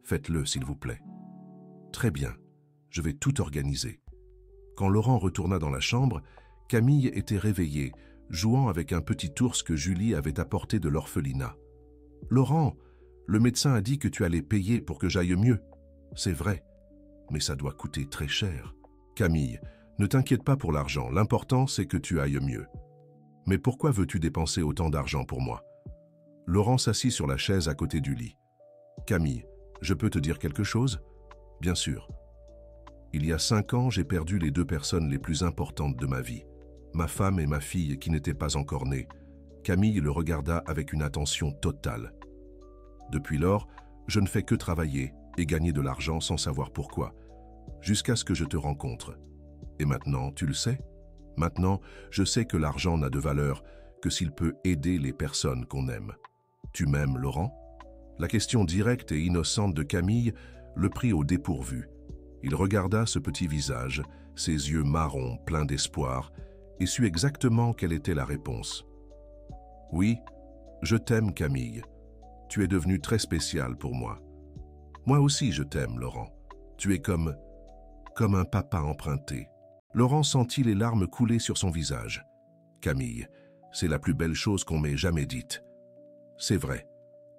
Faites-le, s'il vous plaît. Très bien, je vais tout organiser. Quand Laurent retourna dans la chambre, Camille était réveillée, jouant avec un petit ours que Julie avait apporté de l'orphelinat. « Laurent, le médecin a dit que tu allais payer pour que j'aille mieux. » « C'est vrai, mais ça doit coûter très cher. »« Camille, ne t'inquiète pas pour l'argent, l'important c'est que tu ailles mieux. »« Mais pourquoi veux-tu dépenser autant d'argent pour moi ?» Laurent s'assit sur la chaise à côté du lit. « Camille, je peux te dire quelque chose ?»« Bien sûr. Il y a 5 ans, j'ai perdu les 2 personnes les plus importantes de ma vie. Ma femme et ma fille qui n'étaient pas encore nées. » Camille le regarda avec une attention totale. « Depuis lors, je ne fais que travailler et gagner de l'argent sans savoir pourquoi, jusqu'à ce que je te rencontre. Et maintenant, tu le sais? Maintenant, je sais que l'argent n'a de valeur que s'il peut aider les personnes qu'on aime. Tu m'aimes, Laurent? » La question directe et innocente de Camille le prit au dépourvu. Il regarda ce petit visage, ses yeux marrons pleins d'espoir, et sut exactement quelle était la réponse. « Oui, je t'aime, Camille. Tu es devenue très spéciale pour moi. Moi aussi, je t'aime, Laurent. Tu es comme un papa emprunté. Laurent sentit les larmes couler sur son visage. Camille, c'est la plus belle chose qu'on m'ait jamais dite. C'est vrai.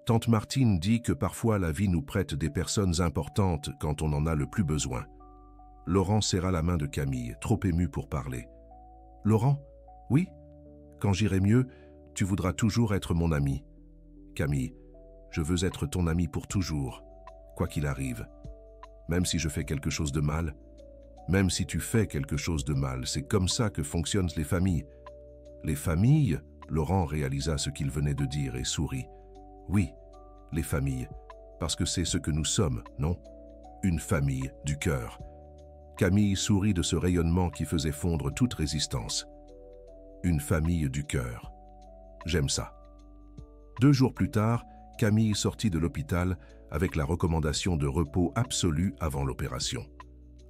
Tante Martine dit que parfois la vie nous prête des personnes importantes quand on en a le plus besoin. Laurent serra la main de Camille, trop ému pour parler. Laurent, oui? Quand j'irai mieux, tu voudras toujours être mon ami. Camille, je veux être ton ami pour toujours, quoi qu'il arrive. Même si je fais quelque chose de mal, même si tu fais quelque chose de mal, c'est comme ça que fonctionnent les familles. Les familles, Laurent réalisa ce qu'il venait de dire et sourit. Oui, les familles, parce que c'est ce que nous sommes, non? Une famille du cœur. Camille sourit de ce rayonnement qui faisait fondre toute résistance. Une famille du cœur. J'aime ça. 2 jours plus tard, Camille sortit de l'hôpital avec la recommandation de repos absolu avant l'opération.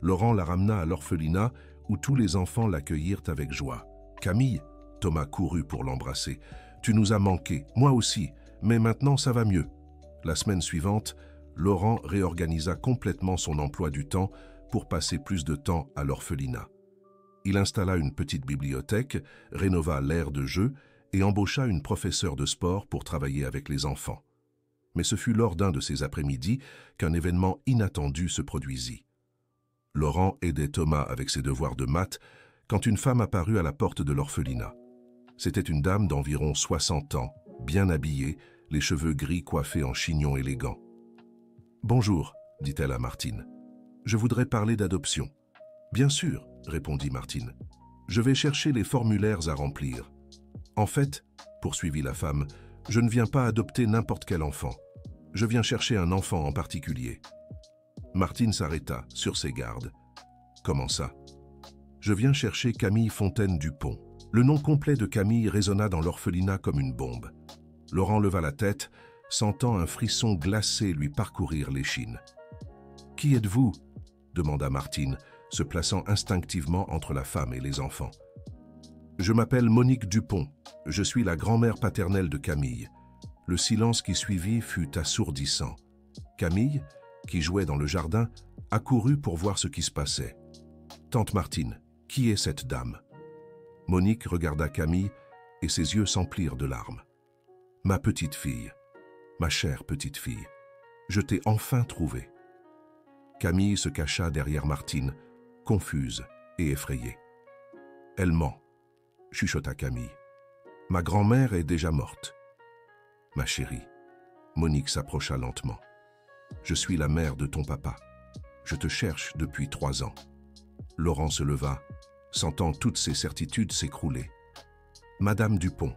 Laurent la ramena à l'orphelinat où tous les enfants l'accueillirent avec joie. « Camille !» Thomas courut pour l'embrasser. « Tu nous as manqué, moi aussi, mais maintenant ça va mieux. » La semaine suivante, Laurent réorganisa complètement son emploi du temps pour passer plus de temps à l'orphelinat. Il installa une petite bibliothèque, rénova l'aire de jeu et embaucha une professeure de sport pour travailler avec les enfants. Mais ce fut lors d'un de ces après-midi qu'un événement inattendu se produisit. Laurent aidait Thomas avec ses devoirs de maths quand une femme apparut à la porte de l'orphelinat. C'était une dame d'environ 60 ans, bien habillée, les cheveux gris coiffés en chignon élégant. « Bonjour, dit-elle à Martine. Je voudrais parler d'adoption. »« Bien sûr, répondit Martine. Je vais chercher les formulaires à remplir. En fait, poursuivit la femme, je ne viens pas adopter n'importe quel enfant. Je viens chercher un enfant en particulier. » Martine s'arrêta, sur ses gardes. « Comment ça ? » « Je viens chercher Camille Fontaine-Dupont. » Le nom complet de Camille résonna dans l'orphelinat comme une bombe. Laurent leva la tête, sentant un frisson glacé lui parcourir l'échine. « Qui êtes-vous » demanda Martine, se plaçant instinctivement entre la femme et les enfants. « Je m'appelle Monique Dupont. Je suis la grand-mère paternelle de Camille. » Le silence qui suivit fut assourdissant. Camille, qui jouait dans le jardin, accourut pour voir ce qui se passait. « Tante Martine, qui est cette dame ?» Monique regarda Camille et ses yeux s'emplirent de larmes. « Ma petite fille, ma chère petite fille, je t'ai enfin trouvée. » Camille se cacha derrière Martine, confuse et effrayée. « Elle ment, » chuchota Camille. « Ma grand-mère est déjà morte. » « Ma chérie, » Monique s'approcha lentement. « Je suis la mère de ton papa. Je te cherche depuis 3 ans. » Laurent se leva, sentant toutes ses certitudes s'écrouler. « Madame Dupont, »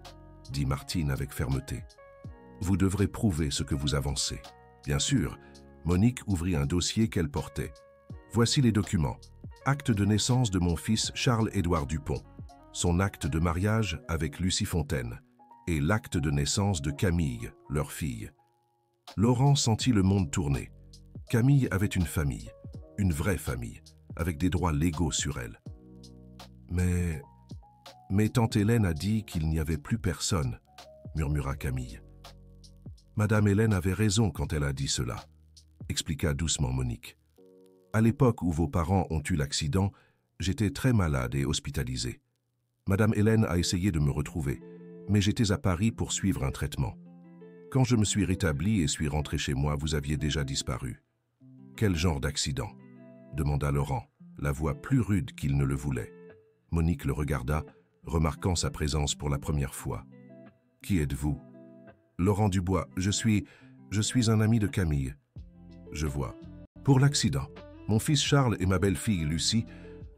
dit Martine avec fermeté, « vous devrez prouver ce que vous avancez. » Bien sûr, Monique ouvrit un dossier qu'elle portait. « Voici les documents. Acte de naissance de mon fils Charles-Édouard Dupont, son acte de mariage avec Lucie Fontaine et l'acte de naissance de Camille, leur fille. » Laurent sentit le monde tourner. Camille avait une famille, une vraie famille, avec des droits légaux sur elle. Mais tante Hélène a dit qu'il n'y avait plus personne, murmura Camille. Madame Hélène avait raison quand elle a dit cela, expliqua doucement Monique. À l'époque où vos parents ont eu l'accident, j'étais très malade et hospitalisé. Madame Hélène a essayé de me retrouver, mais j'étais à Paris pour suivre un traitement. Quand je me suis rétabli et suis rentré chez moi, vous aviez déjà disparu. Quel genre d'accident ? Demanda Laurent, la voix plus rude qu'il ne le voulait. Monique le regarda, remarquant sa présence pour la première fois. « Qui êtes-vous » ? Laurent Dubois, je suis un ami de Camille. Je vois. Pour l'accident, mon fils Charles et ma belle-fille Lucie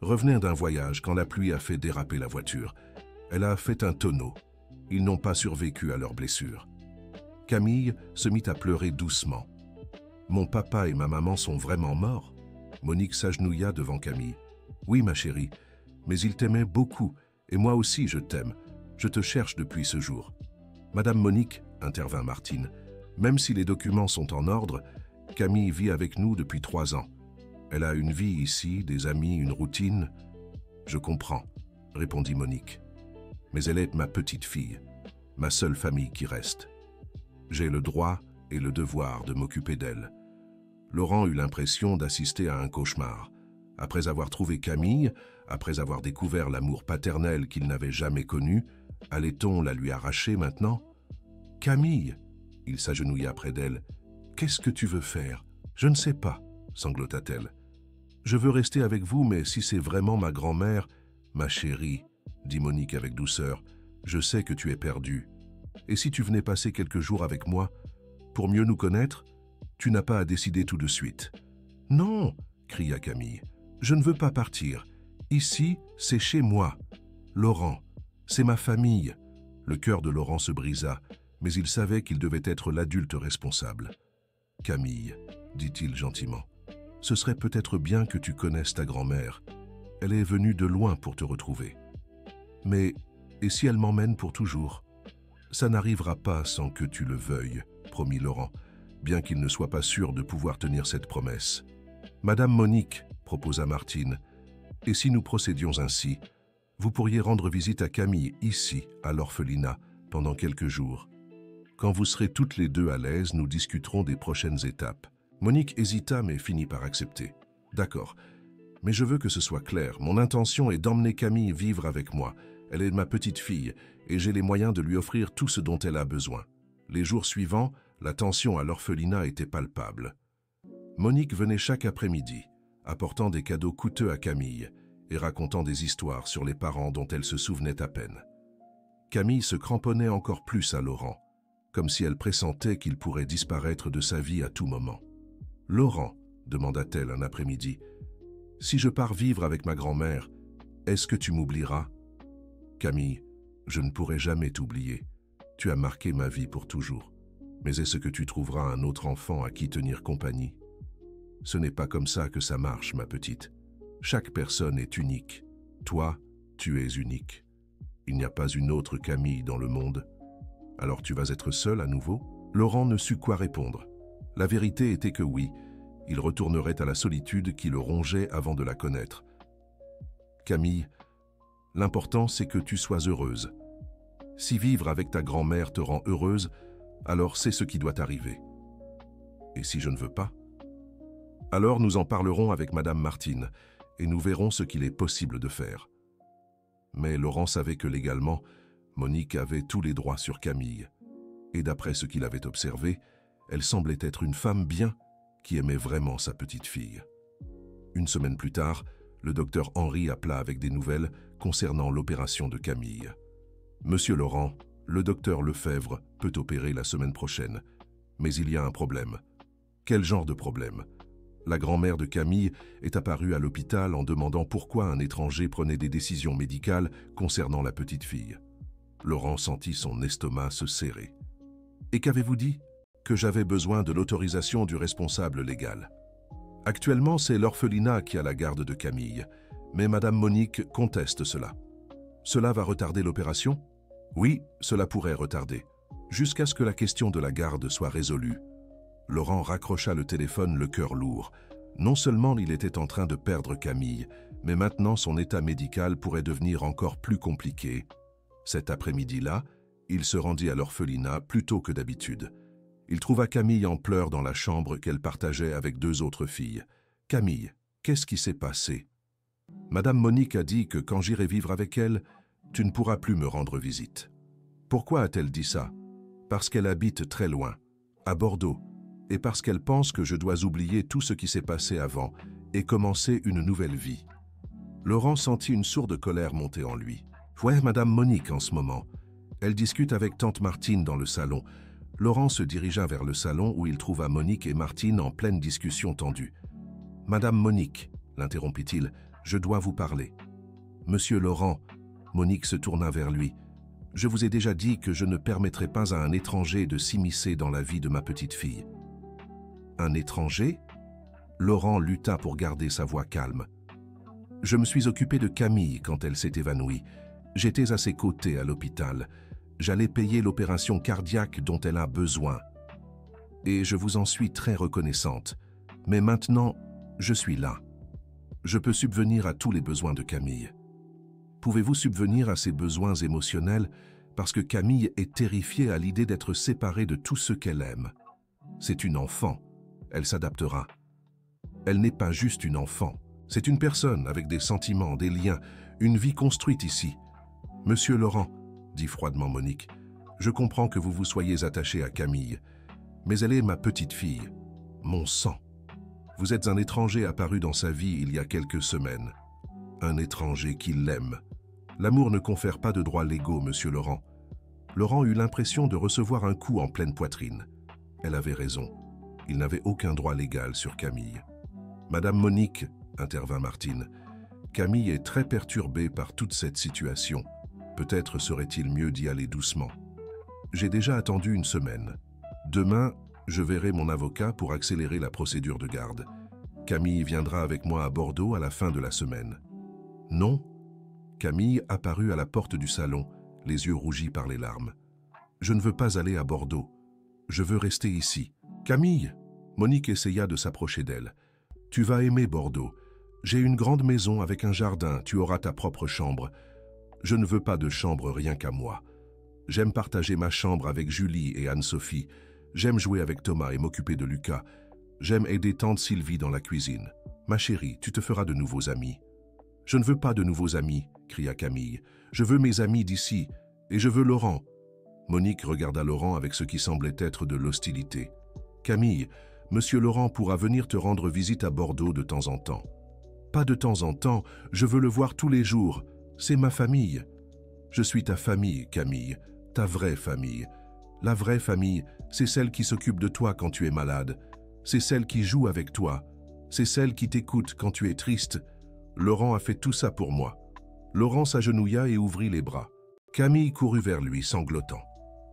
revenaient d'un voyage quand la pluie a fait déraper la voiture. Elle a fait un tonneau. Ils n'ont pas survécu à leurs blessures. Camille se mit à pleurer doucement. « Mon papa et ma maman sont vraiment morts ?» Monique s'agenouilla devant Camille. « Oui, ma chérie, mais ils t'aimaient beaucoup, et moi aussi je t'aime. Je te cherche depuis ce jour. » « Madame Monique, » intervint Martine, « même si les documents sont en ordre, Camille vit avec nous depuis 3 ans. Elle a une vie ici, des amis, une routine. »« Je comprends, » répondit Monique. « Mais elle est ma petite fille, ma seule famille qui reste. J'ai le droit et le devoir de m'occuper d'elle. » Laurent eut l'impression d'assister à un cauchemar. Après avoir trouvé Camille, après avoir découvert l'amour paternel qu'il n'avait jamais connu, allait-on la lui arracher maintenant? « Camille !» Il s'agenouilla près d'elle. « Qu'est-ce que tu veux faire ?»« Je ne sais pas, » sanglota-t-elle. « Je veux rester avec vous, mais si c'est vraiment ma grand-mère... »« Ma chérie, » dit Monique avec douceur, « je sais que tu es perdue. Et si tu venais passer quelques jours avec moi, pour mieux nous connaître, tu n'as pas à décider tout de suite. »« Non !» cria Camille. « Je ne veux pas partir. Ici, c'est chez moi. Laurent, c'est ma famille. » Le cœur de Laurent se brisa, mais il savait qu'il devait être l'adulte responsable. « Camille, » dit-il gentiment, « ce serait peut-être bien que tu connaisses ta grand-mère. Elle est venue de loin pour te retrouver. Mais, et si elle m'emmène pour toujours? Ça n'arrivera pas sans que tu le veuilles, promit Laurent, bien qu'il ne soit pas sûr de pouvoir tenir cette promesse. « Madame Monique, » proposa Martine, « et si nous procédions ainsi, vous pourriez rendre visite à Camille ici, à l'orphelinat, pendant quelques jours. Quand vous serez toutes les deux à l'aise, nous discuterons des prochaines étapes. » Monique hésita mais finit par accepter. « D'accord, mais je veux que ce soit clair. Mon intention est d'emmener Camille vivre avec moi. Elle est ma petite fille et j'ai les moyens de lui offrir tout ce dont elle a besoin. » Les jours suivants, la tension à l'orphelinat était palpable. Monique venait chaque après-midi, apportant des cadeaux coûteux à Camille et racontant des histoires sur les parents dont elle se souvenait à peine. Camille se cramponnait encore plus à Laurent, comme si elle pressentait qu'il pourrait disparaître de sa vie à tout moment. « Laurent, » demanda-t-elle un après-midi, « si je pars vivre avec ma grand-mère, est-ce que tu m'oublieras ?»« Camille, je ne pourrai jamais t'oublier. Tu as marqué ma vie pour toujours. Mais est-ce que tu trouveras un autre enfant à qui tenir compagnie? Ce n'est pas comme ça que ça marche, ma petite. Chaque personne est unique. Toi, tu es unique. Il n'y a pas une autre Camille dans le monde. Alors tu vas être seule à nouveau ?» Laurent ne sut quoi répondre. La vérité était que oui, il retournerait à la solitude qui le rongeait avant de la connaître. « Camille, l'important c'est que tu sois heureuse. Si vivre avec ta grand-mère te rend heureuse, alors c'est ce qui doit arriver. Et si je ne veux pas? Alors nous en parlerons avec Madame Martine et nous verrons ce qu'il est possible de faire. » Mais Laurent savait que légalement, Monique avait tous les droits sur Camille. Et d'après ce qu'il avait observé, elle semblait être une femme bien qui aimait vraiment sa petite fille. Une semaine plus tard, le docteur Henri appela avec des nouvelles concernant l'opération de Camille. « Monsieur Laurent, le docteur Lefebvre peut opérer la semaine prochaine, mais il y a un problème. » « Quel genre de problème ? » La grand-mère de Camille est apparue à l'hôpital en demandant pourquoi un étranger prenait des décisions médicales concernant la petite fille. Laurent sentit son estomac se serrer. « Et qu'avez-vous dit ? » ?»« Que j'avais besoin de l'autorisation du responsable légal. Actuellement, c'est l'orphelinat qui a la garde de Camille, mais Madame Monique conteste cela. Cela va retarder l'opération ? Oui, cela pourrait retarder, jusqu'à ce que la question de la garde soit résolue. Laurent raccrocha le téléphone le cœur lourd. Non seulement il était en train de perdre Camille, mais maintenant son état médical pourrait devenir encore plus compliqué. Cet après-midi-là, il se rendit à l'orphelinat plus tôt que d'habitude. Il trouva Camille en pleurs dans la chambre qu'elle partageait avec 2 autres filles. « Camille, qu'est-ce qui s'est passé ? » « Madame Monique a dit que quand j'irai vivre avec elle, tu ne pourras plus me rendre visite. » « Pourquoi a-t-elle dit ça ? » « Parce qu'elle habite très loin, à Bordeaux, et parce qu'elle pense que je dois oublier tout ce qui s'est passé avant et commencer une nouvelle vie. » Laurent sentit une sourde colère monter en lui. « Ouais, Madame Monique en ce moment. Elle discute avec tante Martine dans le salon. » Laurent se dirigea vers le salon où il trouva Monique et Martine en pleine discussion tendue. « Madame Monique, » l'interrompit-il, « je dois vous parler. »« Monsieur Laurent, » Monique se tourna vers lui, « je vous ai déjà dit que je ne permettrai pas à un étranger de s'immiscer dans la vie de ma petite fille. »« Un étranger ?» Laurent lutta pour garder sa voix calme. « Je me suis occupé de Camille quand elle s'est évanouie. J'étais à ses côtés à l'hôpital. J'allais payer l'opération cardiaque dont elle a besoin. Et je vous en suis très reconnaissante. Mais maintenant, je suis là. Je peux subvenir à tous les besoins de Camille. Pouvez-vous subvenir à ses besoins émotionnels parce que Camille est terrifiée à l'idée d'être séparée de tous ceux qu'elle aime. C'est une enfant. Elle s'adaptera. Elle n'est pas juste une enfant. C'est une personne avec des sentiments, des liens, une vie construite ici. Monsieur Laurent, dit froidement Monique, je comprends que vous vous soyez attaché à Camille, mais elle est ma petite fille, mon sang. Vous êtes un étranger apparu dans sa vie il y a quelques semaines. Un étranger qui l'aime. L'amour ne confère pas de droits légaux, monsieur Laurent. Laurent eut l'impression de recevoir un coup en pleine poitrine. Elle avait raison. Il n'avait aucun droit légal sur Camille. Madame Monique, intervint Martine, Camille est très perturbée par toute cette situation. Peut-être serait-il mieux d'y aller doucement. J'ai déjà attendu une semaine. Demain, je verrai mon avocat pour accélérer la procédure de garde. Camille viendra avec moi à Bordeaux à la fin de la semaine. Non. Camille apparut à la porte du salon, les yeux rougis par les larmes. Je ne veux pas aller à Bordeaux. Je veux rester ici. Camille! Monique essaya de s'approcher d'elle. Tu vas aimer Bordeaux. J'ai une grande maison avec un jardin, tu auras ta propre chambre. Je ne veux pas de chambre rien qu'à moi. J'aime partager ma chambre avec Julie et Anne-Sophie. J'aime jouer avec Thomas et m'occuper de Lucas. J'aime aider tante Sylvie dans la cuisine. Ma chérie, tu te feras de nouveaux amis. Je ne veux pas de nouveaux amis, cria Camille. Je veux mes amis d'ici, et je veux Laurent. Monique regarda Laurent avec ce qui semblait être de l'hostilité. Camille, monsieur Laurent pourra venir te rendre visite à Bordeaux de temps en temps. Pas de temps en temps, je veux le voir tous les jours. C'est ma famille. Je suis ta famille, Camille, ta vraie famille. La vraie famille, c'est celle qui s'occupe de toi quand tu es malade. C'est celle qui joue avec toi. C'est celle qui t'écoute quand tu es triste. Laurent a fait tout ça pour moi. Laurent s'agenouilla et ouvrit les bras. Camille courut vers lui, sanglotant.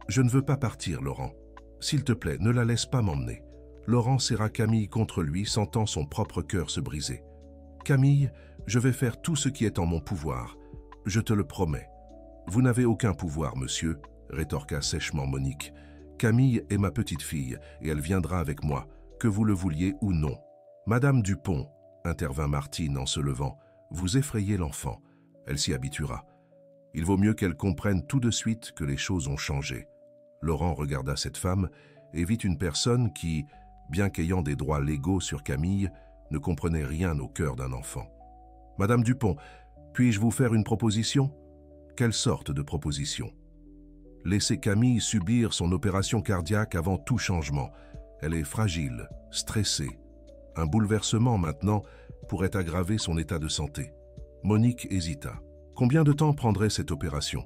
« Je ne veux pas partir, Laurent. S'il te plaît, ne la laisse pas m'emmener. » Laurent serra Camille contre lui, sentant son propre cœur se briser. « Camille, je vais faire tout ce qui est en mon pouvoir. Je te le promets. »« Vous n'avez aucun pouvoir, monsieur, » rétorqua sèchement Monique. « Camille est ma petite fille, et elle viendra avec moi, que vous le vouliez ou non. »« Madame Dupont, » intervint Martine en se levant, « vous effrayez l'enfant. Elle s'y habituera. Il vaut mieux qu'elle comprenne tout de suite que les choses ont changé. » Laurent regarda cette femme et vit une personne qui, bien qu'ayant des droits légaux sur Camille, ne comprenait rien au cœur d'un enfant. « Madame Dupont, puis-je vous faire une proposition ?»« Quelle sorte de proposition ?»« Laissez Camille subir son opération cardiaque avant tout changement. Elle est fragile, stressée. Un bouleversement maintenant pourrait aggraver son état de santé. » Monique hésita. Combien de temps prendrait cette opération?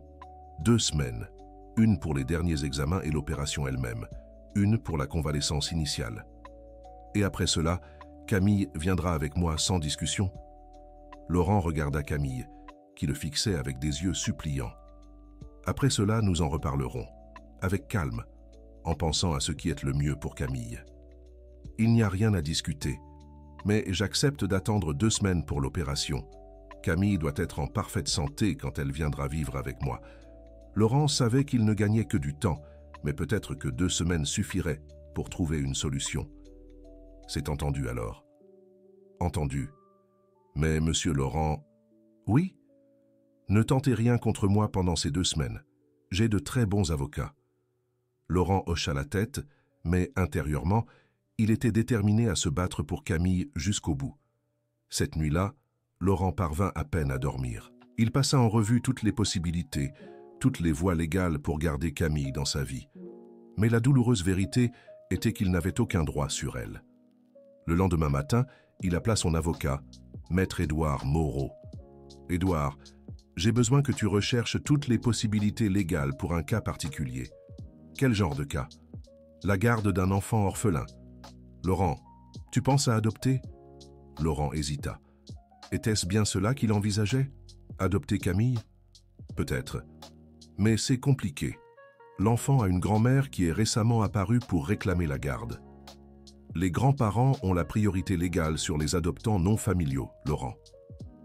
2 semaines. Une pour les derniers examens et l'opération elle-même. Une pour la convalescence initiale. Et après cela, Camille viendra avec moi sans discussion. Laurent regarda Camille, qui le fixait avec des yeux suppliants. Après cela, nous en reparlerons, avec calme, en pensant à ce qui est le mieux pour Camille. Il n'y a rien à discuter, mais j'accepte d'attendre 2 semaines pour l'opération. Camille doit être en parfaite santé quand elle viendra vivre avec moi. Laurent savait qu'il ne gagnait que du temps, mais peut-être que 2 semaines suffiraient pour trouver une solution. C'est entendu alors. Entendu. Mais monsieur Laurent... Oui? Ne tentez rien contre moi pendant ces 2 semaines. J'ai de très bons avocats. Laurent hocha la tête, mais intérieurement, il était déterminé à se battre pour Camille jusqu'au bout. Cette nuit-là, Laurent parvint à peine à dormir. Il passa en revue toutes les possibilités, toutes les voies légales pour garder Camille dans sa vie. Mais la douloureuse vérité était qu'il n'avait aucun droit sur elle. Le lendemain matin, il appela son avocat, Maître Édouard Moreau. « Édouard, j'ai besoin que tu recherches toutes les possibilités légales pour un cas particulier. » « Quel genre de cas? »« La garde d'un enfant orphelin. »« Laurent, tu penses à adopter ?» Laurent hésita. Était-ce bien cela qu'il envisageait? Adopter Camille? Peut-être. Mais c'est compliqué. L'enfant a une grand-mère qui est récemment apparue pour réclamer la garde. Les grands-parents ont la priorité légale sur les adoptants non familiaux, Laurent.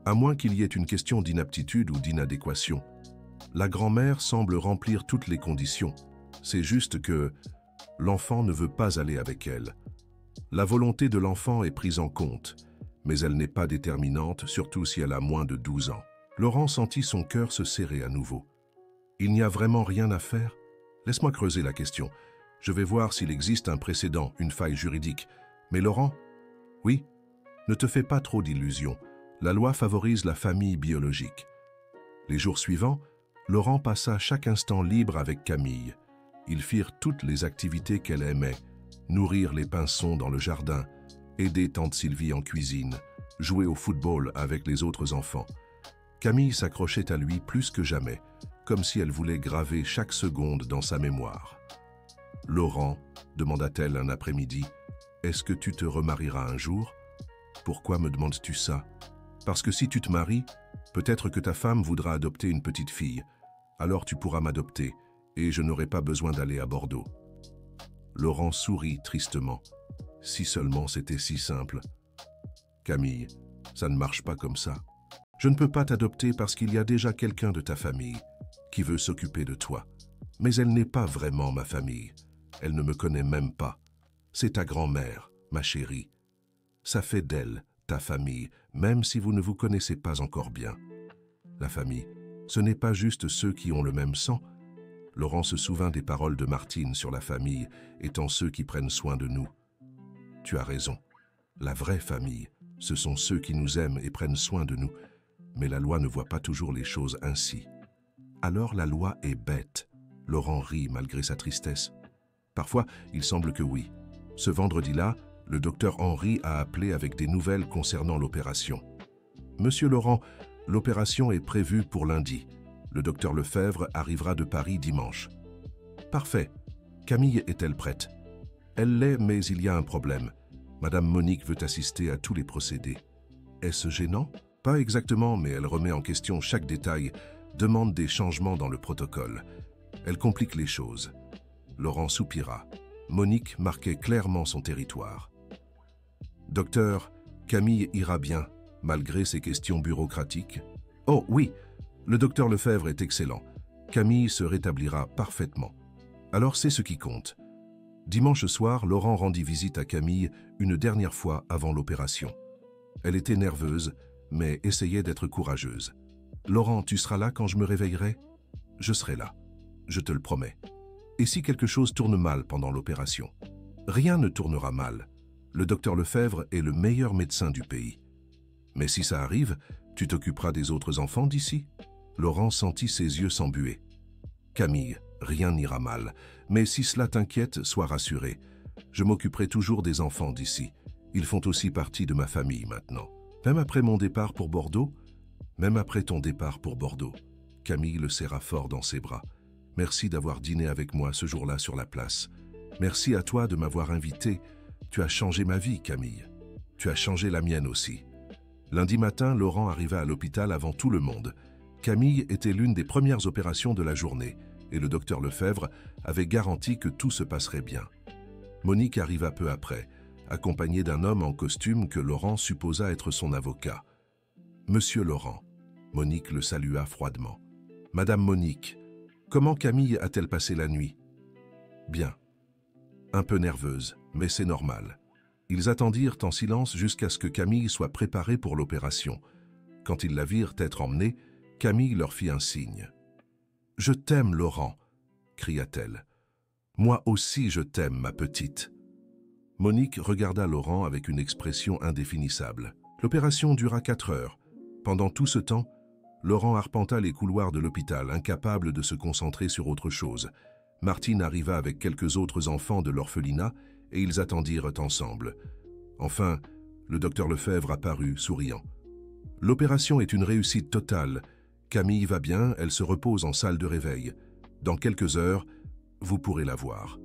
À moins qu'il y ait une question d'inaptitude ou d'inadéquation. La grand-mère semble remplir toutes les conditions. C'est juste que l'enfant ne veut pas aller avec elle. La volonté de l'enfant est prise en compte, mais elle n'est pas déterminante, surtout si elle a moins de 12 ans. Laurent sentit son cœur se serrer à nouveau. Il n'y a vraiment rien à faire? Laisse-moi creuser la question. Je vais voir s'il existe un précédent, une faille juridique. Mais Laurent? Oui? Ne te fais pas trop d'illusions. La loi favorise la famille biologique. Les jours suivants, Laurent passa chaque instant libre avec Camille. Ils firent toutes les activités qu'elle aimait, nourrir les pinsons dans le jardin, aider tante Sylvie en cuisine, jouer au football avec les autres enfants. Camille s'accrochait à lui plus que jamais, comme si elle voulait graver chaque seconde dans sa mémoire. « Laurent, demanda-t-elle un après-midi, est-ce que tu te remarieras un jour ? Pourquoi me demandes-tu ça ? Parce que si tu te maries, peut-être que ta femme voudra adopter une petite fille. Alors tu pourras m'adopter, et je n'aurai pas besoin d'aller à Bordeaux. » Laurent sourit tristement. Si seulement c'était si simple. « Camille, ça ne marche pas comme ça. Je ne peux pas t'adopter parce qu'il y a déjà quelqu'un de ta famille qui veut s'occuper de toi. Mais elle n'est pas vraiment ma famille. Elle ne me connaît même pas. C'est ta grand-mère, ma chérie. Ça fait d'elle ta famille, même si vous ne vous connaissez pas encore bien. La famille, ce n'est pas juste ceux qui ont le même sang. » Laurent se souvint des paroles de Martine sur la famille étant ceux qui prennent soin de nous. « Tu as raison. La vraie famille, ce sont ceux qui nous aiment et prennent soin de nous. Mais la loi ne voit pas toujours les choses ainsi. » « Alors la loi est bête. » Laurent rit malgré sa tristesse. « Parfois, il semble que oui. Ce vendredi-là, le docteur Henry a appelé avec des nouvelles concernant l'opération. « Monsieur Laurent, l'opération est prévue pour lundi. Le docteur Lefebvre arrivera de Paris dimanche. »« Parfait. Camille est-elle prête ? » ?»« Elle l'est, mais il y a un problème. Madame Monique veut assister à tous les procédés. » « Est-ce gênant ? » « Pas exactement, mais elle remet en question chaque détail, demande des changements dans le protocole. Elle complique les choses. » Laurent soupira. Monique marquait clairement son territoire. « Docteur, Camille ira bien, malgré ses questions bureaucratiques. »« Oh oui, le docteur Lefebvre est excellent. Camille se rétablira parfaitement. Alors c'est ce qui compte. » Dimanche soir, Laurent rendit visite à Camille une dernière fois avant l'opération. Elle était nerveuse, mais essayait d'être courageuse. « Laurent, tu seras là quand je me réveillerai ? » ?»« Je serai là, je te le promets. Et si quelque chose tourne mal pendant l'opération ? » ?»« Rien ne tournera mal. Le docteur Lefebvre est le meilleur médecin du pays. Mais si ça arrive, tu t'occuperas des autres enfants d'ici ?» Laurent sentit ses yeux s'embuer. « Camille, rien n'ira mal, mais si cela t'inquiète, sois rassurée. Je m'occuperai toujours des enfants d'ici. Ils font aussi partie de ma famille maintenant. Même après mon départ pour Bordeaux ? Même après ton départ pour Bordeaux. » Camille le serra fort dans ses bras. « Merci d'avoir dîné avec moi ce jour-là sur la place. Merci à toi de m'avoir invité. Tu as changé ma vie, Camille. Tu as changé la mienne aussi. » Lundi matin, Laurent arriva à l'hôpital avant tout le monde. Camille était l'une des premières opérations de la journée et le docteur Lefebvre avait garanti que tout se passerait bien. Monique arriva peu après, accompagnée d'un homme en costume que Laurent supposa être son avocat. « Monsieur Laurent », Monique le salua froidement. « Madame Monique, comment Camille a-t-elle passé la nuit ?»« Bien. Un peu nerveuse, mais c'est normal. » Ils attendirent en silence jusqu'à ce que Camille soit préparée pour l'opération. Quand ils la virent être emmenée, Camille leur fit un signe. « Je t'aime, Laurent !» cria-t-elle. « Moi aussi je t'aime, ma petite !» Monique regarda Laurent avec une expression indéfinissable. L'opération dura 4 heures. Pendant tout ce temps, Laurent arpenta les couloirs de l'hôpital, incapable de se concentrer sur autre chose. Martine arriva avec quelques autres enfants de l'orphelinat et ils attendirent ensemble. Enfin, le docteur Lefebvre apparut, souriant. « L'opération est une réussite totale. Camille va bien, elle se repose en salle de réveil. Dans quelques heures, vous pourrez la voir. »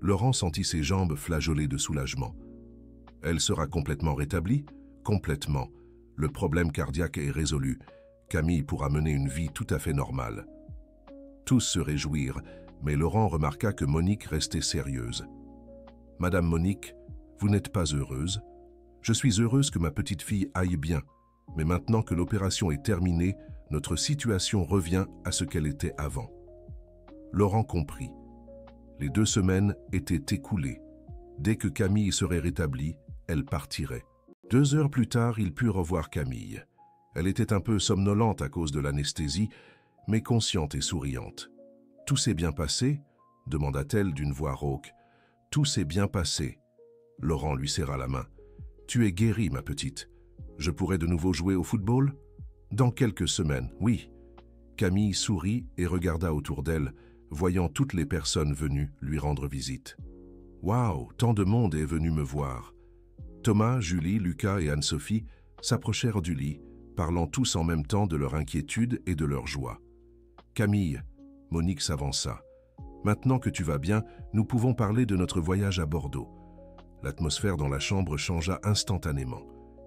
Laurent sentit ses jambes flageoler de soulagement. « Elle sera complètement rétablie ? » ?»« Complètement. Le problème cardiaque est résolu. Camille pourra mener une vie tout à fait normale. » Tous se réjouirent, mais Laurent remarqua que Monique restait sérieuse. « Madame Monique, vous n'êtes pas heureuse ? Je suis heureuse que ma petite fille aille bien, mais maintenant que l'opération est terminée, notre situation revient à ce qu'elle était avant. » Laurent comprit. Les 2 semaines étaient écoulées. Dès que Camille serait rétablie, elle partirait. 2 heures plus tard, il put revoir Camille. Elle était un peu somnolente à cause de l'anesthésie, mais consciente et souriante. « Tout s'est bien passé ?» demanda-t-elle d'une voix rauque. « Tout s'est bien passé. » Laurent lui serra la main. Tu es guérie, ma petite. Je pourrai de nouveau jouer au football? Dans quelques semaines, oui. Camille sourit et regarda autour d'elle, voyant toutes les personnes venues lui rendre visite. Waouh, tant de monde est venu me voir. Thomas, Julie, Lucas et Anne-Sophie s'approchèrent du lit, parlant tous en même temps de leur inquiétude et de leur joie. Camille, Monique s'avança. Maintenant que tu vas bien, nous pouvons parler de notre voyage à Bordeaux. L'atmosphère dans la chambre changea instantanément.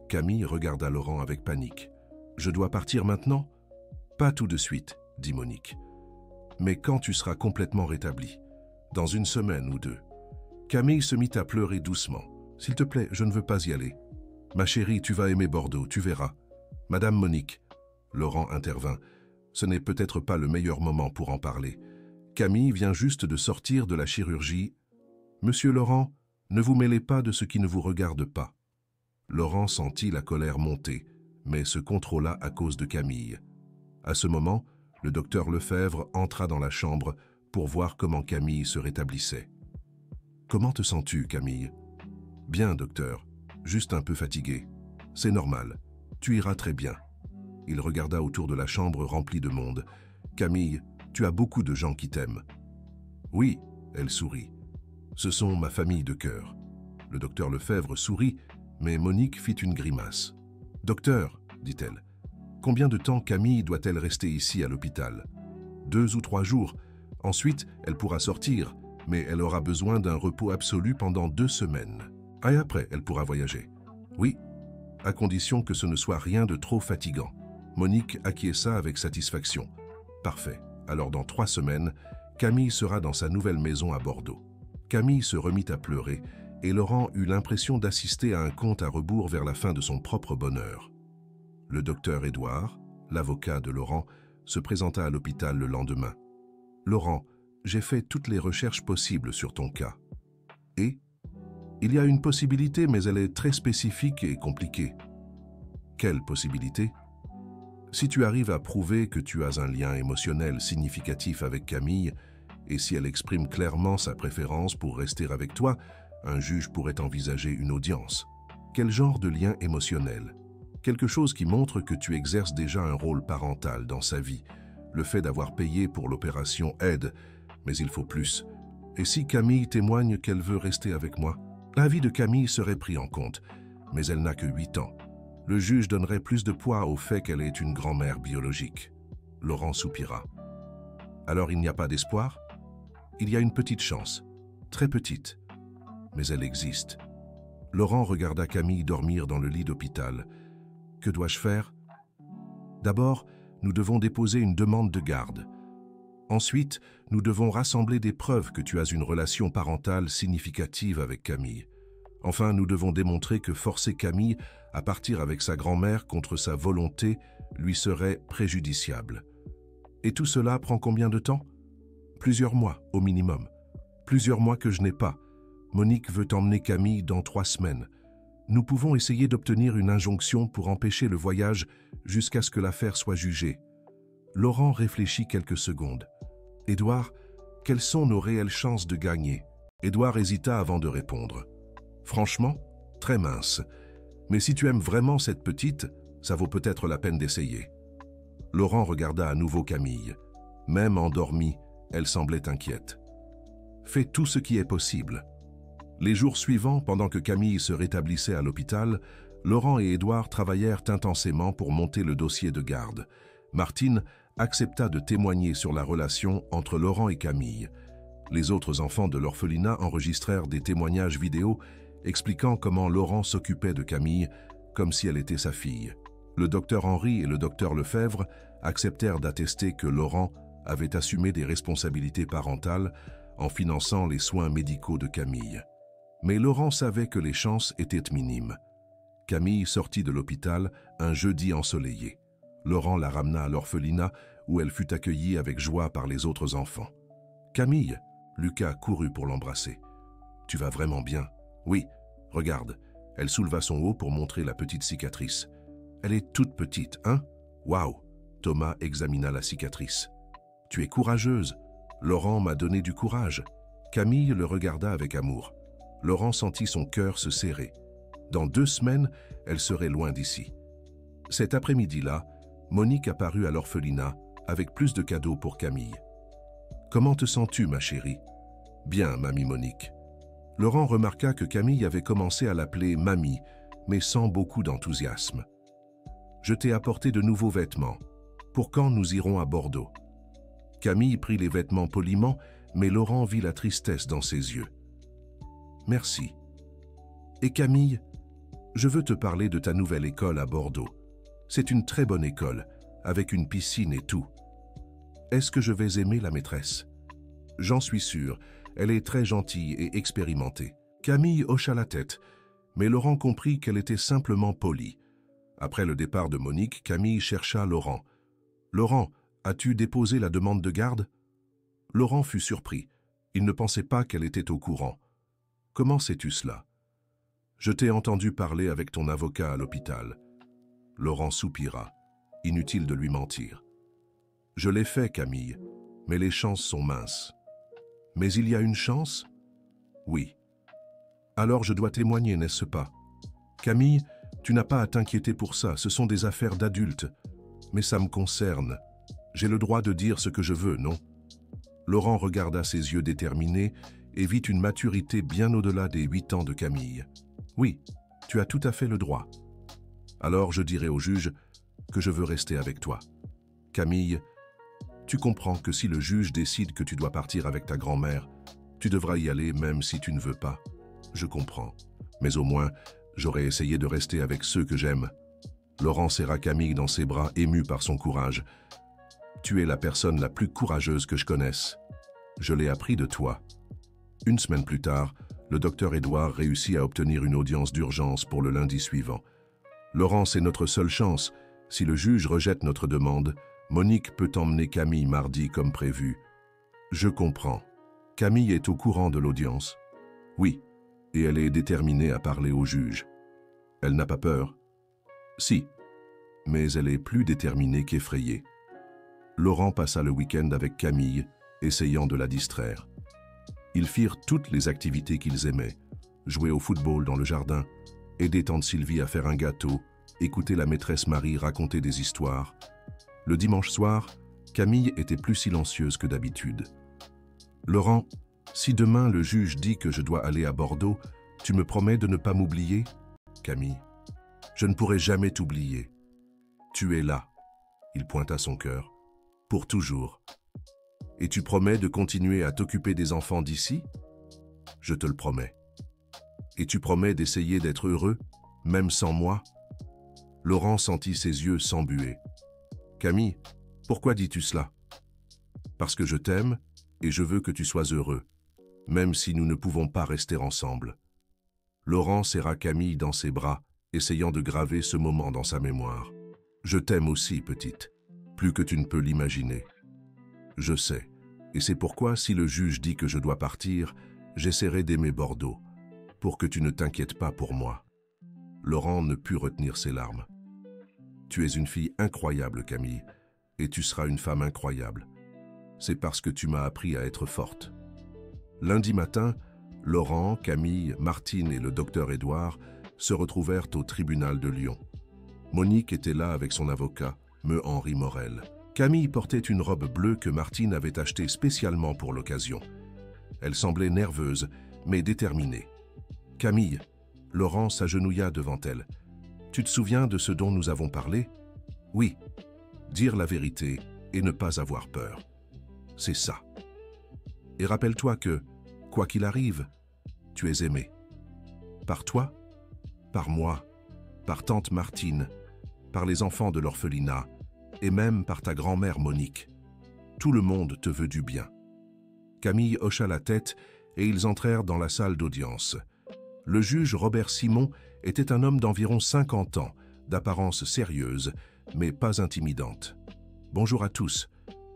Camille regarda Laurent avec panique. Je dois partir maintenant? Pas tout de suite, dit Monique. Mais quand tu seras complètement rétabli? Dans une semaine ou deux. Camille se mit à pleurer doucement. S'il te plaît, je ne veux pas y aller. Ma chérie, tu vas aimer Bordeaux, tu verras. Madame Monique, Laurent intervint. Ce n'est peut-être pas le meilleur moment pour en parler. Camille vient juste de sortir de la chirurgie. Monsieur Laurent, ne vous mêlez pas de ce qui ne vous regarde pas. Laurent sentit la colère monter, mais se contrôla à cause de Camille. À ce moment, le docteur Lefebvre entra dans la chambre pour voir comment Camille se rétablissait. « Comment te sens-tu, Camille ?»« Bien, docteur. Juste un peu fatigué. C'est normal. Tu iras très bien. » Il regarda autour de la chambre remplie de monde. « Camille, tu as beaucoup de gens qui t'aiment. »« Oui, » elle sourit. « Ce sont ma famille de cœur. » Le docteur Lefebvre sourit, mais Monique fit une grimace. « Docteur, » dit-elle, « combien de temps Camille doit-elle rester ici à l'hôpital? 2 ou 3 jours. Ensuite, elle pourra sortir, mais elle aura besoin d'un repos absolu pendant 2 semaines. Et après, elle pourra voyager. Oui, à condition que ce ne soit rien de trop fatigant. » Monique acquiesça avec satisfaction. « Parfait. Alors dans 3 semaines, Camille sera dans sa nouvelle maison à Bordeaux. » Camille se remit à pleurer et Laurent eut l'impression d'assister à un conte à rebours vers la fin de son propre bonheur. Le docteur Édouard, l'avocat de Laurent, se présenta à l'hôpital le lendemain. « Laurent, j'ai fait toutes les recherches possibles sur ton cas. » « Et ? Il y a une possibilité, mais elle est très spécifique et compliquée. » « Quelle possibilité ? » « Si tu arrives à prouver que tu as un lien émotionnel significatif avec Camille, et si elle exprime clairement sa préférence pour rester avec toi, un juge pourrait envisager une audience. Quel genre de lien émotionnel ? Quelque chose qui montre que tu exerces déjà un rôle parental dans sa vie. Le fait d'avoir payé pour l'opération aide, mais il faut plus. Et si Camille témoigne qu'elle veut rester avec moi ? L'avis de Camille serait pris en compte, mais elle n'a que 8 ans. Le juge donnerait plus de poids au fait qu'elle est une grand-mère biologique. Laurent soupira. Alors il n'y a pas d'espoir ? Il y a une petite chance, très petite, mais elle existe. Laurent regarda Camille dormir dans le lit d'hôpital. Que dois-je faire ? D'abord, nous devons déposer une demande de garde. Ensuite, nous devons rassembler des preuves que tu as une relation parentale significative avec Camille. Enfin, nous devons démontrer que forcer Camille à partir avec sa grand-mère contre sa volonté lui serait préjudiciable. Et tout cela prend combien de temps ? Plusieurs mois, au minimum. Plusieurs mois que je n'ai pas. Monique veut emmener Camille dans 3 semaines. Nous pouvons essayer d'obtenir une injonction pour empêcher le voyage jusqu'à ce que l'affaire soit jugée. Laurent réfléchit quelques secondes. « Édouard, quelles sont nos réelles chances de gagner ?» Édouard hésita avant de répondre. « Franchement, très mince. Mais si tu aimes vraiment cette petite, ça vaut peut-être la peine d'essayer. » Laurent regarda à nouveau Camille. Même endormie, elle semblait inquiète. « Fais tout ce qui est possible. » Les jours suivants, pendant que Camille se rétablissait à l'hôpital, Laurent et Édouard travaillèrent intensément pour monter le dossier de garde. Martine accepta de témoigner sur la relation entre Laurent et Camille. Les autres enfants de l'orphelinat enregistrèrent des témoignages vidéo expliquant comment Laurent s'occupait de Camille comme si elle était sa fille. Le docteur Henry et le docteur Lefebvre acceptèrent d'attester que Laurent avait assumé des responsabilités parentales en finançant les soins médicaux de Camille. Mais Laurent savait que les chances étaient minimes. Camille sortit de l'hôpital un jeudi ensoleillé. Laurent la ramena à l'orphelinat où elle fut accueillie avec joie par les autres enfants. « Camille !» Lucas courut pour l'embrasser. « Tu vas vraiment bien ?»« Oui, regarde. » Elle souleva son haut pour montrer la petite cicatrice. « Elle est toute petite, hein ? Waouh !» Thomas examina la cicatrice. « Tu es courageuse. Laurent m'a donné du courage. » Camille le regarda avec amour. Laurent sentit son cœur se serrer. « Dans 2 semaines, elle serait loin d'ici. Cet après-midi-là, Monique apparut à l'orphelinat avec plus de cadeaux pour Camille. « Comment te sens-tu, ma chérie ?»« Bien, mamie Monique. » Laurent remarqua que Camille avait commencé à l'appeler « mamie », mais sans beaucoup d'enthousiasme. « Je t'ai apporté de nouveaux vêtements. Pour quand nous irons à Bordeaux ?» Camille prit les vêtements poliment, mais Laurent vit la tristesse dans ses yeux. « Merci. Et Camille, je veux te parler de ta nouvelle école à Bordeaux. C'est une très bonne école, avec une piscine et tout. Est-ce que je vais aimer la maîtresse? J'en suis sûr, elle est très gentille et expérimentée. » Camille hocha la tête, mais Laurent comprit qu'elle était simplement polie. Après le départ de Monique, Camille chercha Laurent. « Laurent, as-tu déposé la demande de garde ?» Laurent fut surpris. Il ne pensait pas qu'elle était au courant. « Comment sais-tu cela ?»« Je t'ai entendu parler avec ton avocat à l'hôpital. » Laurent soupira. Inutile de lui mentir. « Je l'ai fait, Camille, mais les chances sont minces. »« Mais il y a une chance ?»« Oui. »« Alors je dois témoigner, n'est-ce pas ? Camille, tu n'as pas à t'inquiéter pour ça, ce sont des affaires d'adultes. Mais ça me concerne. J'ai le droit de dire ce que je veux, non ?» Laurent regarda ses yeux déterminés et vit une maturité bien au-delà des 8 ans de Camille. « Oui, tu as tout à fait le droit. Alors je dirai au juge que je veux rester avec toi. Camille, tu comprends que si le juge décide que tu dois partir avec ta grand-mère, tu devras y aller même si tu ne veux pas. Je comprends. Mais au moins, j'aurais essayé de rester avec ceux que j'aime. » Laurent serra Camille dans ses bras, ému par son courage. « Tu es la personne la plus courageuse que je connaisse. Je l'ai appris de toi. » Une semaine plus tard, le docteur Édouard réussit à obtenir une audience d'urgence pour le lundi suivant. « Laurent, c'est notre seule chance. Si le juge rejette notre demande, Monique peut emmener Camille mardi comme prévu. » « Je comprends. Camille est au courant de l'audience. »« Oui, et elle est déterminée à parler au juge. »« Elle n'a pas peur ?»« Si, mais elle est plus déterminée qu'effrayée. » Laurent passa le week-end avec Camille, essayant de la distraire. Ils firent toutes les activités qu'ils aimaient. Jouer au football dans le jardin, aider tante Sylvie à faire un gâteau, écouter la maîtresse Marie raconter des histoires. Le dimanche soir, Camille était plus silencieuse que d'habitude. « Laurent, si demain le juge dit que je dois aller à Bordeaux, tu me promets de ne pas m'oublier ?» « Camille, je ne pourrai jamais t'oublier. Tu es là. » Il pointa son cœur. « Pour toujours. Et tu promets de continuer à t'occuper des enfants d'ici ? Je te le promets. Et tu promets d'essayer d'être heureux, même sans moi ? » Laurent sentit ses yeux s'embuer. « Camille, pourquoi dis-tu cela ? » « Parce que je t'aime et je veux que tu sois heureux, même si nous ne pouvons pas rester ensemble. » Laurent serra Camille dans ses bras, essayant de graver ce moment dans sa mémoire. « Je t'aime aussi, petite, plus que tu ne peux l'imaginer. Je sais, et c'est pourquoi si le juge dit que je dois partir, j'essaierai d'aimer Bordeaux, pour que tu ne t'inquiètes pas pour moi. » Laurent ne put retenir ses larmes. « Tu es une fille incroyable, Camille, et tu seras une femme incroyable. C'est parce que tu m'as appris à être forte. » Lundi matin, Laurent, Camille, Martine et le docteur Édouard se retrouvèrent au tribunal de Lyon. Monique était là avec son avocat, me Henri Morel. Camille portait une robe bleue que Martine avait achetée spécialement pour l'occasion. Elle semblait nerveuse, mais déterminée. « Camille !» Laurent s'agenouilla devant elle. « Tu te souviens de ce dont nous avons parlé ? » ?»« Oui. Dire la vérité et ne pas avoir peur. C'est ça. Et rappelle-toi que, quoi qu'il arrive, tu es aimé. Par toi, par moi, par tante Martine, par les enfants de l'orphelinat, et même par ta grand-mère Monique. Tout le monde te veut du bien. » Camille hocha la tête et ils entrèrent dans la salle d'audience. Le juge Robert Simon était un homme d'environ 50 ans, d'apparence sérieuse, mais pas intimidante. « Bonjour à tous.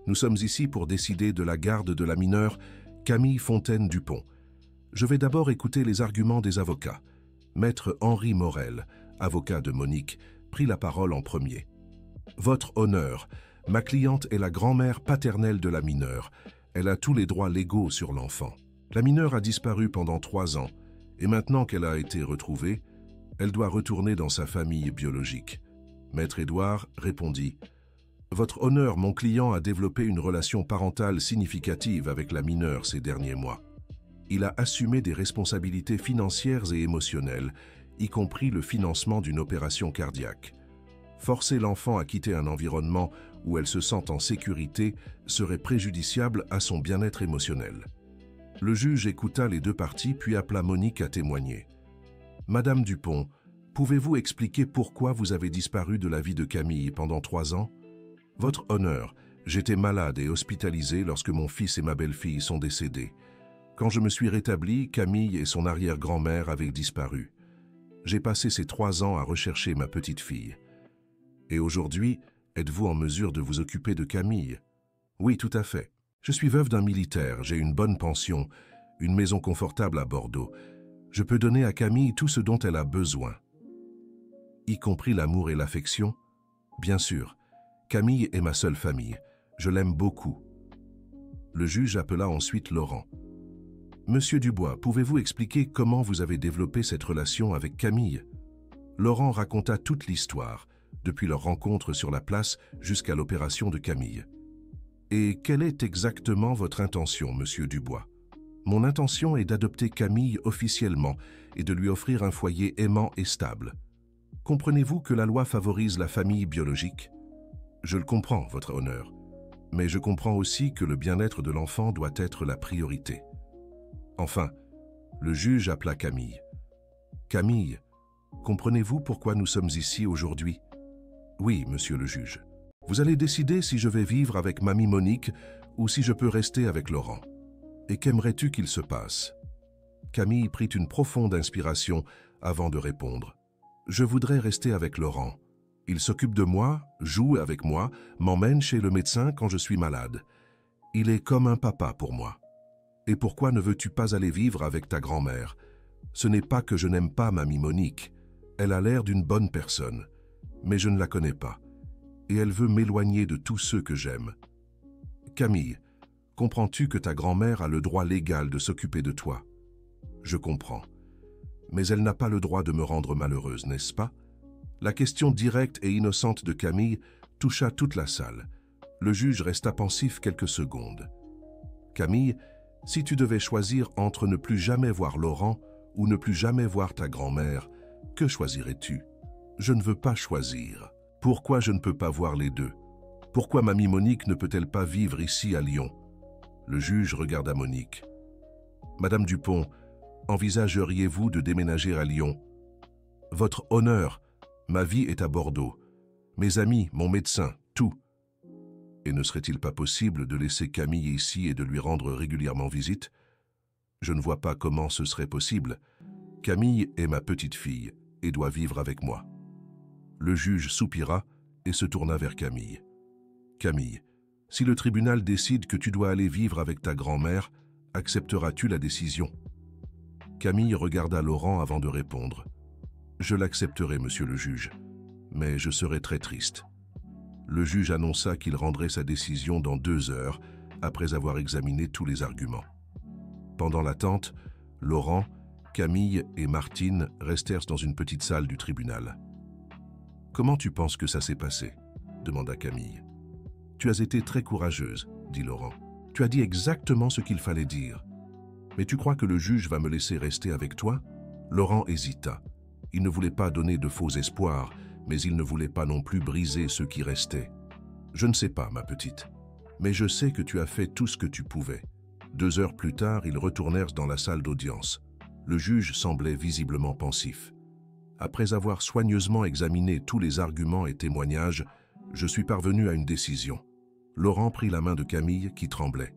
Nous sommes ici pour décider de la garde de la mineure Camille Fontaine-Dupont. Je vais d'abord écouter les arguments des avocats. » Maître Henri Morel, avocat de Monique, prit la parole en premier. « Votre honneur, ma cliente est la grand-mère paternelle de la mineure. Elle a tous les droits légaux sur l'enfant. La mineure a disparu pendant 3 ans, et maintenant qu'elle a été retrouvée, Elle doit retourner dans sa famille biologique. Maître Édouard répondit « Votre honneur, mon client a développé une relation parentale significative avec la mineure ces derniers mois. Il a assumé des responsabilités financières et émotionnelles, y compris le financement d'une opération cardiaque. Forcer l'enfant à quitter un environnement où elle se sent en sécurité serait préjudiciable à son bien-être émotionnel. » Le juge écouta les deux parties puis appela Monique à témoigner. « Madame Dupont, pouvez-vous expliquer pourquoi vous avez disparu de la vie de Camille pendant 3 ans ? Votre honneur, j'étais malade et hospitalisé lorsque mon fils et ma belle-fille sont décédés. Quand je me suis rétabli, Camille et son arrière-grand-mère avaient disparu. J'ai passé ces 3 ans à rechercher ma petite fille. Et aujourd'hui, êtes-vous en mesure de vous occuper de Camille ? Oui, tout à fait. Je suis veuve d'un militaire, j'ai une bonne pension, une maison confortable à Bordeaux. Je peux donner à Camille tout ce dont elle a besoin. Y compris l'amour et l'affection ? Bien sûr. Camille est ma seule famille. Je l'aime beaucoup. » Le juge appela ensuite Laurent. « Monsieur Dubois, pouvez-vous expliquer comment vous avez développé cette relation avec Camille ?» Laurent raconta toute l'histoire, depuis leur rencontre sur la place jusqu'à l'opération de Camille. « Et quelle est exactement votre intention, monsieur Dubois ? » « Mon intention est d'adopter Camille officiellement et de lui offrir un foyer aimant et stable. Comprenez-vous que la loi favorise la famille biologique ? Je le comprends, votre honneur, mais je comprends aussi que le bien-être de l'enfant doit être la priorité. » Enfin, le juge appela Camille. « Camille, comprenez-vous pourquoi nous sommes ici aujourd'hui ? » « Oui, monsieur le juge. Vous allez décider si je vais vivre avec mamie Monique ou si je peux rester avec Laurent. Et qu'aimerais-tu qu'il se passe ?» Camille prit une profonde inspiration avant de répondre. « Je voudrais rester avec Laurent. Il s'occupe de moi, joue avec moi, m'emmène chez le médecin quand je suis malade. Il est comme un papa pour moi. Et pourquoi ne veux-tu pas aller vivre avec ta grand-mère ? Ce n'est pas que je n'aime pas mamie Monique. Elle a l'air d'une bonne personne, mais je ne la connais pas. Et elle veut m'éloigner de tous ceux que j'aime. Camille, comprends-tu que ta grand-mère a le droit légal de s'occuper de toi ? Je comprends. Mais elle n'a pas le droit de me rendre malheureuse, n'est-ce pas ? » La question directe et innocente de Camille toucha toute la salle. Le juge resta pensif quelques secondes. « Camille, si tu devais choisir entre ne plus jamais voir Laurent ou ne plus jamais voir ta grand-mère, que choisirais-tu ? » « Je ne veux pas choisir. Pourquoi je ne peux pas voir les deux ? Pourquoi mamie Monique ne peut-elle pas vivre ici à Lyon ?» Le juge regarda Monique. « Madame Dupont, envisageriez-vous de déménager à Lyon ? Votre honneur, ma vie est à Bordeaux. Mes amis, mon médecin, tout. Et ne serait-il pas possible de laisser Camille ici et de lui rendre régulièrement visite ? Je ne vois pas comment ce serait possible. Camille est ma petite fille et doit vivre avec moi. » Le juge soupira et se tourna vers Camille. « Camille, si le tribunal décide que tu dois aller vivre avec ta grand-mère, accepteras-tu la décision ?» Camille regarda Laurent avant de répondre. « Je l'accepterai, monsieur le juge, mais je serai très triste. » Le juge annonça qu'il rendrait sa décision dans 2 heures, après avoir examiné tous les arguments. Pendant l'attente, Laurent, Camille et Martine restèrent dans une petite salle du tribunal. « Comment tu penses que ça s'est passé ?» demanda Camille. « Tu as été très courageuse, » dit Laurent. « Tu as dit exactement ce qu'il fallait dire. Mais tu crois que le juge va me laisser rester avec toi ?» Laurent hésita. Il ne voulait pas donner de faux espoirs, mais il ne voulait pas non plus briser ceux qui restaient. « Je ne sais pas, ma petite, mais je sais que tu as fait tout ce que tu pouvais. » 2 heures plus tard, ils retournèrent dans la salle d'audience. Le juge semblait visiblement pensif. Après avoir soigneusement examiné tous les arguments et témoignages, je suis parvenu à une décision. Laurent prit la main de Camille qui tremblait.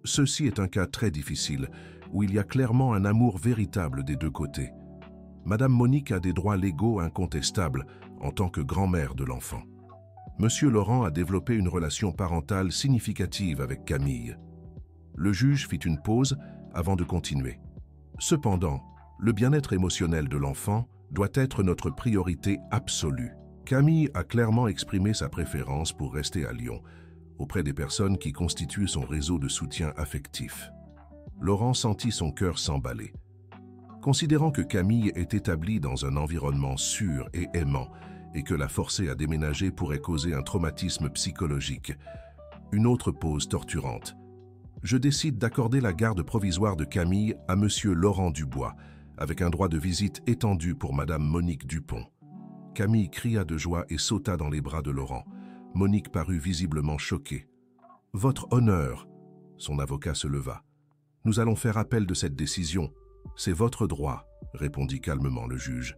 Ceci est un cas très difficile, où il y a clairement un amour véritable des deux côtés. Madame Monique a des droits légaux incontestables en tant que grand-mère de l'enfant. Monsieur Laurent a développé une relation parentale significative avec Camille. Le juge fit une pause avant de continuer. Cependant, le bien-être émotionnel de l'enfant doit être notre priorité absolue. Camille a clairement exprimé sa préférence pour rester à Lyon, auprès des personnes qui constituent son réseau de soutien affectif. Laurent sentit son cœur s'emballer. Considérant que Camille est établie dans un environnement sûr et aimant et que la forcer à déménager pourrait causer un traumatisme psychologique, une autre pause torturante. Je décide d'accorder la garde provisoire de Camille à Monsieur Laurent Dubois, avec un droit de visite étendu pour Madame Monique Dupont. Camille cria de joie et sauta dans les bras de Laurent. Monique parut visiblement choquée. « Votre honneur !» Son avocat se leva. « Nous allons faire appel de cette décision. C'est votre droit, » répondit calmement le juge.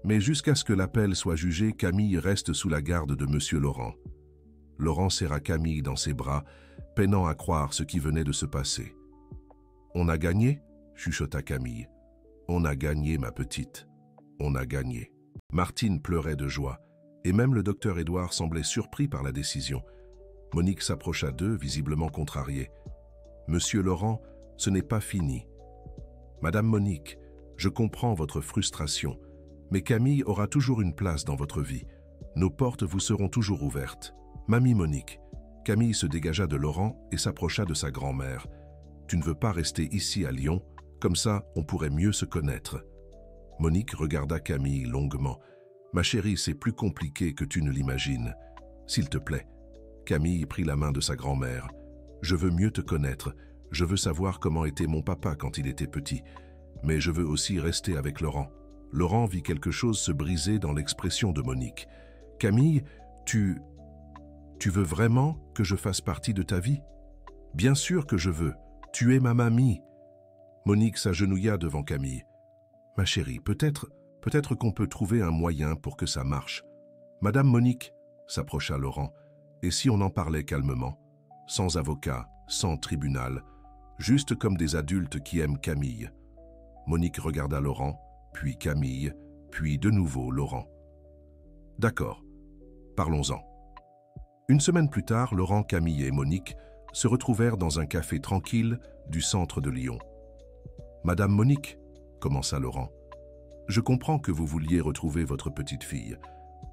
Mais jusqu'à ce que l'appel soit jugé, Camille reste sous la garde de Monsieur Laurent. Laurent serra Camille dans ses bras, peinant à croire ce qui venait de se passer. « On a gagné ?» chuchota Camille. « On a gagné, ma petite. On a gagné. » Martine pleurait de joie, et même le docteur Édouard semblait surpris par la décision. Monique s'approcha d'eux, visiblement contrariée. « Monsieur Laurent, ce n'est pas fini. Madame Monique, je comprends votre frustration, mais Camille aura toujours une place dans votre vie. Nos portes vous seront toujours ouvertes. Mamie Monique. » Camille se dégagea de Laurent et s'approcha de sa grand-mère. « Tu ne veux pas rester ici à Lyon? Comme ça, on pourrait mieux se connaître. » Monique regarda Camille longuement. « Ma chérie, c'est plus compliqué que tu ne l'imagines. S'il te plaît. » Camille prit la main de sa grand-mère. « Je veux mieux te connaître. Je veux savoir comment était mon papa quand il était petit. Mais je veux aussi rester avec Laurent. » Laurent vit quelque chose se briser dans l'expression de Monique. « Camille, tu veux vraiment que je fasse partie de ta vie? » « Bien sûr que je veux. Tu es ma mamie. » Monique s'agenouilla devant Camille. « Ma chérie, peut-être qu'on peut trouver un moyen pour que ça marche. » « Madame Monique, » s'approcha Laurent, « et si on en parlait calmement, sans avocat, sans tribunal, juste comme des adultes qui aiment Camille. » Monique regarda Laurent, puis Camille, puis de nouveau Laurent. « D'accord, parlons-en. » Une semaine plus tard, Laurent, Camille et Monique se retrouvèrent dans un café tranquille du centre de Lyon. « Madame Monique, » commença Laurent, « je comprends que vous vouliez retrouver votre petite fille.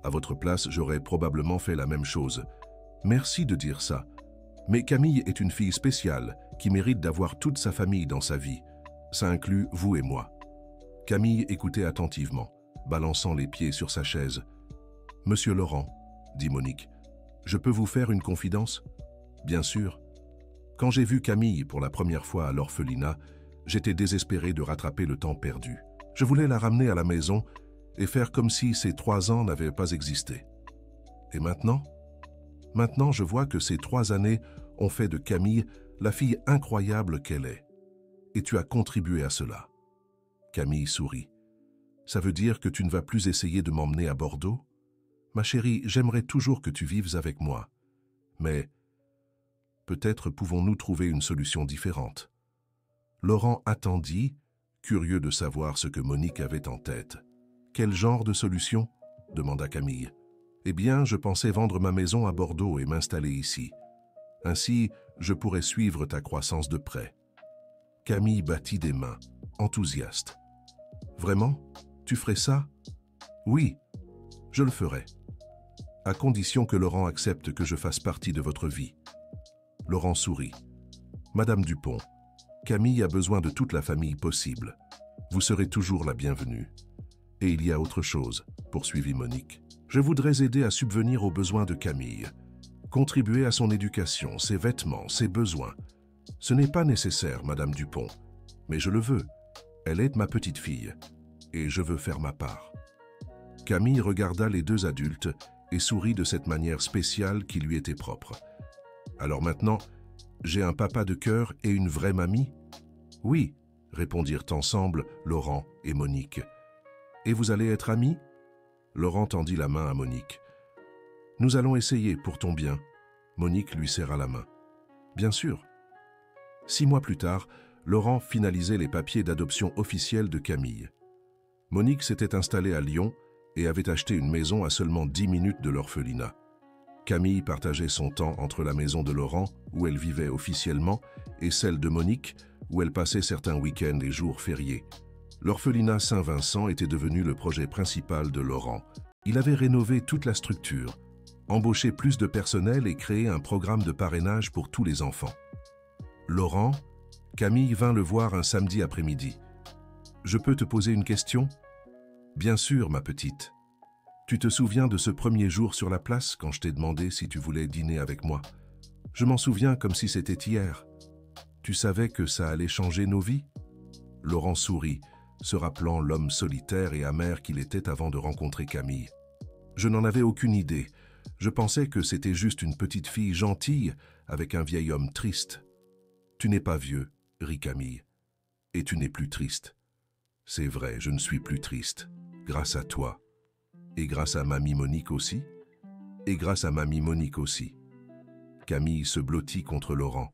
À votre place, j'aurais probablement fait la même chose. Merci de dire ça. Mais Camille est une fille spéciale qui mérite d'avoir toute sa famille dans sa vie. Ça inclut vous et moi. » Camille écoutait attentivement, balançant les pieds sur sa chaise. « Monsieur Laurent, » dit Monique, « je peux vous faire une confidence? » « Bien sûr. Quand j'ai vu Camille pour la première fois à l'orphelinat, j'étais désespéré de rattraper le temps perdu. Je voulais la ramener à la maison et faire comme si ces 3 ans n'avaient pas existé. Et maintenant? Maintenant, je vois que ces 3 années ont fait de Camille la fille incroyable qu'elle est. Et tu as contribué à cela. » Camille sourit. « Ça veut dire que tu ne vas plus essayer de m'emmener à Bordeaux? Ma chérie, j'aimerais toujours que tu vives avec moi. Mais peut-être pouvons-nous trouver une solution différente. » Laurent attendit, curieux de savoir ce que Monique avait en tête. « Quel genre de solution ?» demanda Camille. « Eh bien, je pensais vendre ma maison à Bordeaux et m'installer ici. Ainsi, je pourrais suivre ta croissance de près. » Camille battit des mains, enthousiaste. « Vraiment? Tu ferais ça? »« Oui, je le ferai. À condition que Laurent accepte que je fasse partie de votre vie. » Laurent sourit. « Madame Dupont, Camille a besoin de toute la famille possible. Vous serez toujours la bienvenue. Et il y a autre chose, » poursuivit Monique. « Je voudrais aider à subvenir aux besoins de Camille, contribuer à son éducation, ses vêtements, ses besoins. Ce n'est pas nécessaire, Madame Dupont, mais je le veux. Elle est ma petite fille, et je veux faire ma part. » Camille regarda les 2 adultes et sourit de cette manière spéciale qui lui était propre. « Alors maintenant, j'ai un papa de cœur et une vraie mamie? »« Oui, » répondirent ensemble Laurent et Monique. « Et vous allez être amis ?» Laurent tendit la main à Monique. « Nous allons essayer pour ton bien. » Monique lui serra la main. « Bien sûr. » 6 mois plus tard, Laurent finalisait les papiers d'adoption officiels de Camille. Monique s'était installée à Lyon et avait acheté une maison à seulement 10 minutes de l'orphelinat. Camille partageait son temps entre la maison de Laurent, où elle vivait officiellement, et celle de Monique, où elle passait certains week-ends et jours fériés. L'orphelinat Saint-Vincent était devenu le projet principal de Laurent. Il avait rénové toute la structure, embauché plus de personnel et créé un programme de parrainage pour tous les enfants. Laurent, Camille vint le voir un samedi après-midi. Je peux te poser une question? Bien sûr, ma petite. Tu te souviens de ce premier jour sur la place quand je t'ai demandé si tu voulais dîner avec moi? Je m'en souviens comme si c'était hier. Tu savais que ça allait changer nos vies? Laurent sourit, se rappelant l'homme solitaire et amer qu'il était avant de rencontrer Camille. Je n'en avais aucune idée. Je pensais que c'était juste une petite fille gentille avec un vieil homme triste. Tu n'es pas vieux, rit Camille. Et tu n'es plus triste. C'est vrai, je ne suis plus triste. Grâce à toi. Et grâce à mamie Monique aussi? Et grâce à mamie Monique aussi. Camille se blottit contre Laurent.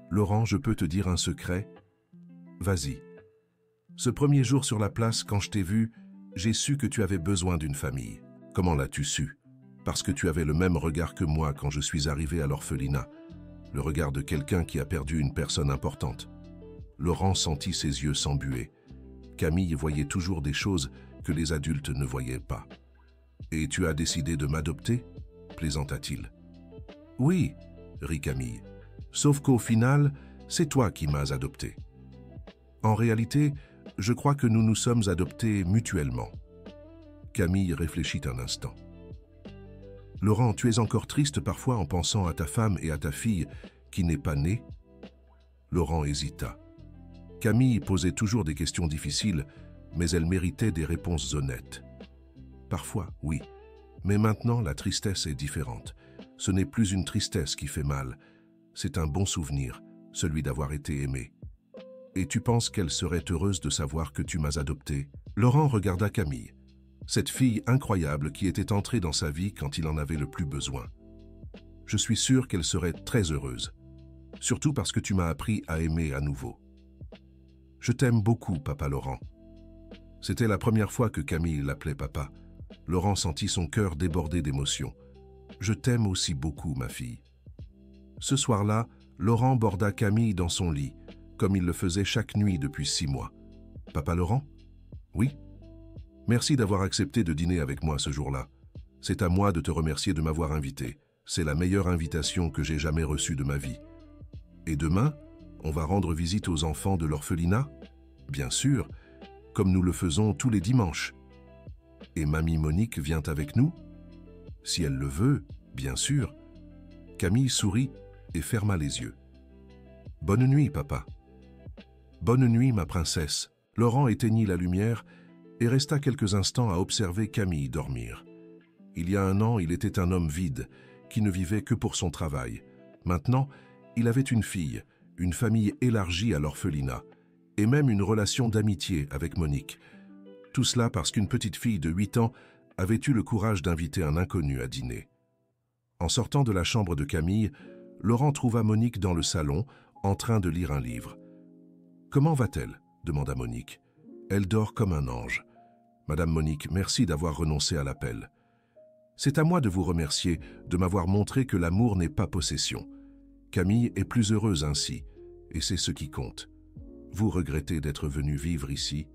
Laurent, je peux te dire un secret? Vas-y. Ce premier jour sur la place, quand je t'ai vu, j'ai su que tu avais besoin d'une famille. Comment l'as-tu su? Parce que tu avais le même regard que moi quand je suis arrivé à l'orphelinat. Le regard de quelqu'un qui a perdu une personne importante. Laurent sentit ses yeux s'embuer. Camille voyait toujours des choses que les adultes ne voyaient pas. « Et tu as décidé de m'adopter » plaisanta-t-il. « Oui, » rit Camille. « Sauf qu'au final, c'est toi qui m'as adopté. En réalité, je crois que nous nous sommes adoptés mutuellement. » Camille réfléchit un instant. « Laurent, tu es encore triste parfois en pensant à ta femme et à ta fille qui n'est pas née ?» Laurent hésita. Camille posait toujours des questions difficiles, mais elle méritait des réponses honnêtes. Parfois, oui, mais maintenant la tristesse est différente. Ce n'est plus une tristesse qui fait mal, c'est un bon souvenir, celui d'avoir été aimé. Et tu penses qu'elle serait heureuse de savoir que tu m'as adopté? Laurent regarda Camille, cette fille incroyable qui était entrée dans sa vie quand il en avait le plus besoin. Je suis sûr qu'elle serait très heureuse, surtout parce que tu m'as appris à aimer à nouveau. Je t'aime beaucoup, papa Laurent. C'était la première fois que Camille l'appelait papa. Laurent sentit son cœur déborder d'émotion. Je t'aime aussi beaucoup, ma fille. Ce soir-là, Laurent borda Camille dans son lit, comme il le faisait chaque nuit depuis 6 mois. Papa Laurent? Oui? Merci d'avoir accepté de dîner avec moi ce jour-là. C'est à moi de te remercier de m'avoir invité. C'est la meilleure invitation que j'ai jamais reçue de ma vie. Et demain, on va rendre visite aux enfants de l'orphelinat? Bien sûr, comme nous le faisons tous les dimanches. Et mamie Monique vient avec nous? Si elle le veut, bien sûr. Camille sourit et ferma les yeux. Bonne nuit, papa. Bonne nuit, ma princesse. Laurent éteignit la lumière et resta quelques instants à observer Camille dormir. Il y a 1 an, il était un homme vide, qui ne vivait que pour son travail. Maintenant, il avait une fille, une famille élargie à l'orphelinat, et même une relation d'amitié avec Monique. Tout cela parce qu'une petite fille de 8 ans avait eu le courage d'inviter un inconnu à dîner. En sortant de la chambre de Camille, Laurent trouva Monique dans le salon, en train de lire un livre. « Comment va-t-elle » demanda Monique. « Elle dort comme un ange. » « Madame Monique, merci d'avoir renoncé à l'appel. C'est à moi de vous remercier de m'avoir montré que l'amour n'est pas possession. Camille est plus heureuse ainsi, et c'est ce qui compte. Vous regrettez d'être venu vivre ici?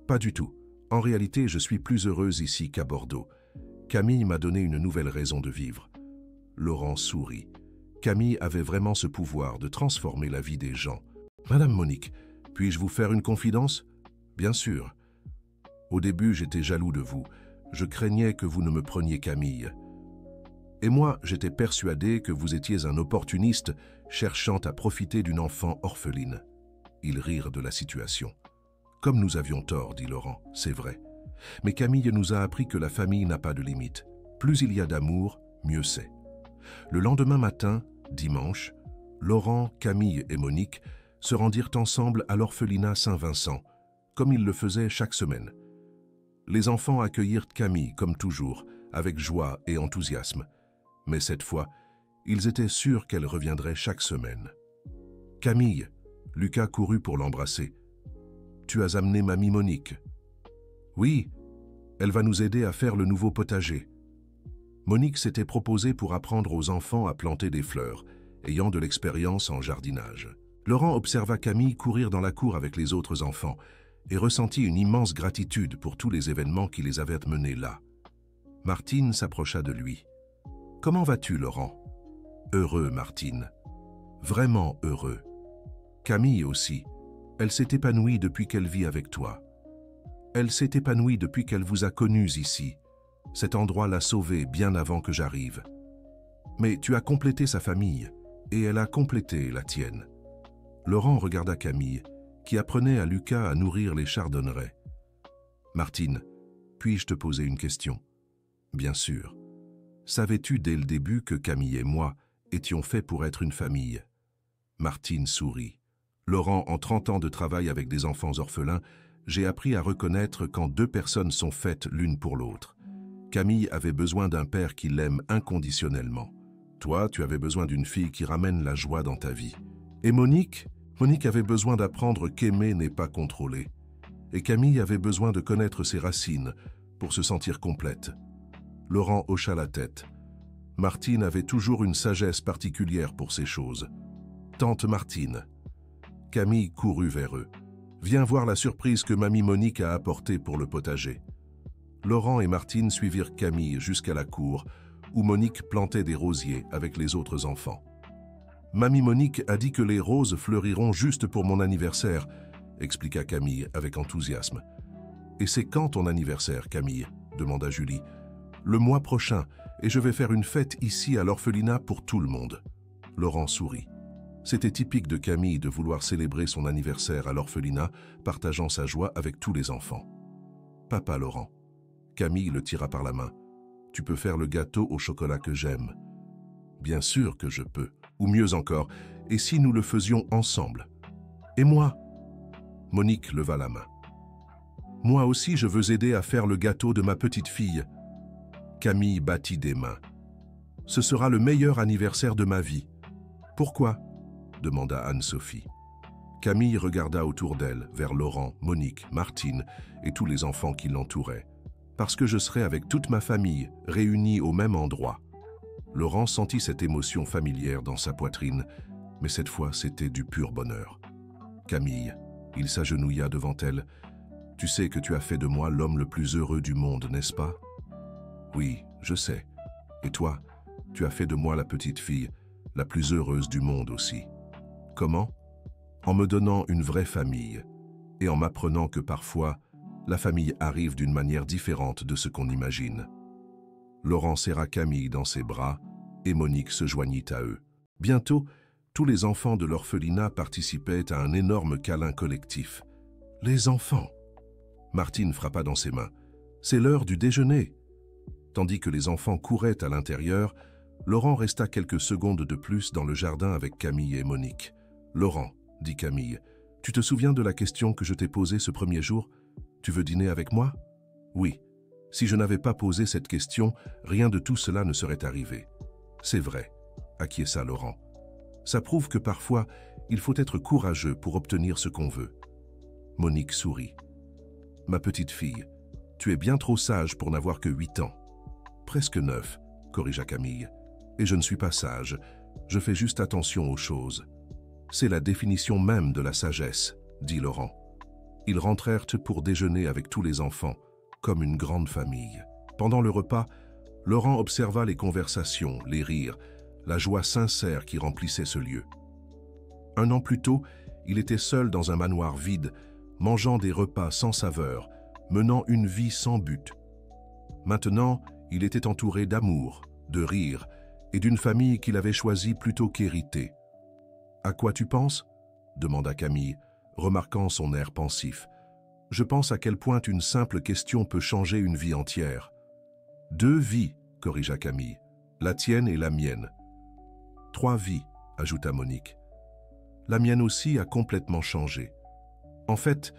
Pas du tout. En réalité, je suis plus heureuse ici qu'à Bordeaux. Camille m'a donné une nouvelle raison de vivre. » Laurent sourit. Camille avait vraiment ce pouvoir de transformer la vie des gens. « Madame Monique, puis-je vous faire une confidence? » « Bien sûr. Au début, j'étais jaloux de vous. Je craignais que vous ne me preniez Camille. Et moi, j'étais persuadé que vous étiez un opportuniste cherchant à profiter d'une enfant orpheline. » Ils rirent de la situation. « Comme nous avions tort, dit Laurent, c'est vrai. Mais Camille nous a appris que la famille n'a pas de limite. Plus il y a d'amour, mieux c'est. » Le lendemain matin, dimanche, Laurent, Camille et Monique se rendirent ensemble à l'orphelinat Saint-Vincent, comme ils le faisaient chaque semaine. Les enfants accueillirent Camille, comme toujours, avec joie et enthousiasme. Mais cette fois, ils étaient sûrs qu'elle reviendrait chaque semaine. « Camille !» Lucas courut pour l'embrasser. « Tu as amené mamie Monique ?»« Oui, elle va nous aider à faire le nouveau potager. » Monique s'était proposée pour apprendre aux enfants à planter des fleurs, ayant de l'expérience en jardinage. Laurent observa Camille courir dans la cour avec les autres enfants et ressentit une immense gratitude pour tous les événements qui les avaient menés là. Martine s'approcha de lui. « Comment vas-tu, Laurent ?»« Heureux, Martine. Vraiment heureux. Camille aussi. Elle s'est épanouie depuis qu'elle vit avec toi. Elle s'est épanouie depuis qu'elle vous a connus ici. Cet endroit l'a sauvée bien avant que j'arrive. Mais tu as complété sa famille, et elle a complété la tienne. » Laurent regarda Camille, qui apprenait à Lucas à nourrir les chardonnerets. « Martine, puis-je te poser une question ?»« Bien sûr. Savais-tu dès le début que Camille et moi étions faits pour être une famille ?» Martine sourit. « Laurent, en 30 ans de travail avec des enfants orphelins, j'ai appris à reconnaître quand deux personnes sont faites l'une pour l'autre. Camille avait besoin d'un père qui l'aime inconditionnellement. Toi, tu avais besoin d'une fille qui ramène la joie dans ta vie. Et Monique avait besoin d'apprendre qu'aimer n'est pas contrôler. Et Camille avait besoin de connaître ses racines pour se sentir complète. » Laurent hocha la tête. Martine avait toujours une sagesse particulière pour ces choses. « Tante Martine. » Camille courut vers eux. « Viens voir la surprise que mamie Monique a apportée pour le potager. » Laurent et Martine suivirent Camille jusqu'à la cour, où Monique plantait des rosiers avec les autres enfants. « Mamie Monique a dit que les roses fleuriront juste pour mon anniversaire, » expliqua Camille avec enthousiasme. « Et c'est quand ton anniversaire, Camille ?» demanda Julie. « Le mois prochain, et je vais faire une fête ici à l'orphelinat pour tout le monde. » Laurent sourit. C'était typique de Camille de vouloir célébrer son anniversaire à l'orphelinat, partageant sa joie avec tous les enfants. « Papa Laurent. » Camille le tira par la main. « Tu peux faire le gâteau au chocolat que j'aime. »« Bien sûr que je peux. Ou mieux encore, et si nous le faisions ensemble ? Et moi ?» Monique leva la main. « Moi aussi, je veux aider à faire le gâteau de ma petite fille. » Camille battit des mains. « Ce sera le meilleur anniversaire de ma vie. »« Pourquoi ?» demanda Anne-Sophie. Camille regarda autour d'elle, vers Laurent, Monique, Martine et tous les enfants qui l'entouraient. « Parce que je serai avec toute ma famille, réunie au même endroit. » Laurent sentit cette émotion familière dans sa poitrine, mais cette fois c'était du pur bonheur. « Camille, » il s'agenouilla devant elle, « tu sais que tu as fait de moi l'homme le plus heureux du monde, n'est-ce pas ? » « Oui, je sais. Et toi, tu as fait de moi la petite fille, la plus heureuse du monde aussi. » « Comment ? » « En me donnant une vraie famille, et en m'apprenant que parfois, la famille arrive d'une manière différente de ce qu'on imagine. » Laurent serra Camille dans ses bras, et Monique se joignit à eux. Bientôt, tous les enfants de l'orphelinat participaient à un énorme câlin collectif. « Les enfants !» Martine frappa dans ses mains. « C'est l'heure du déjeuner !» Tandis que les enfants couraient à l'intérieur, Laurent resta quelques secondes de plus dans le jardin avec Camille et Monique. « Laurent, » dit Camille, « tu te souviens de la question que je t'ai posée ce premier jour ? Tu veux dîner avec moi ? » « Oui. Si je n'avais pas posé cette question, rien de tout cela ne serait arrivé. » « C'est vrai, » acquiesça Laurent. « Ça prouve que parfois, il faut être courageux pour obtenir ce qu'on veut. » Monique sourit. « Ma petite fille, tu es bien trop sage pour n'avoir que 8 ans. »« Presque 9, » corrigea Camille. « Et je ne suis pas sage, je fais juste attention aux choses. »« C'est la définition même de la sagesse, » dit Laurent. Ils rentrèrent pour déjeuner avec tous les enfants, comme une grande famille. Pendant le repas, Laurent observa les conversations, les rires, la joie sincère qui remplissait ce lieu. 1 an plus tôt, il était seul dans un manoir vide, mangeant des repas sans saveur, menant une vie sans but. Maintenant, il était entouré d'amour, de rire et d'une famille qu'il avait choisie plutôt qu'héritée. « À quoi tu penses ?» demanda Camille, remarquant son air pensif. « Je pense à quel point une simple question peut changer une vie entière. »« 2 vies, » corrigea Camille, « la tienne et la mienne. »« 3 vies, » ajouta Monique. « La mienne aussi a complètement changé. » En fait,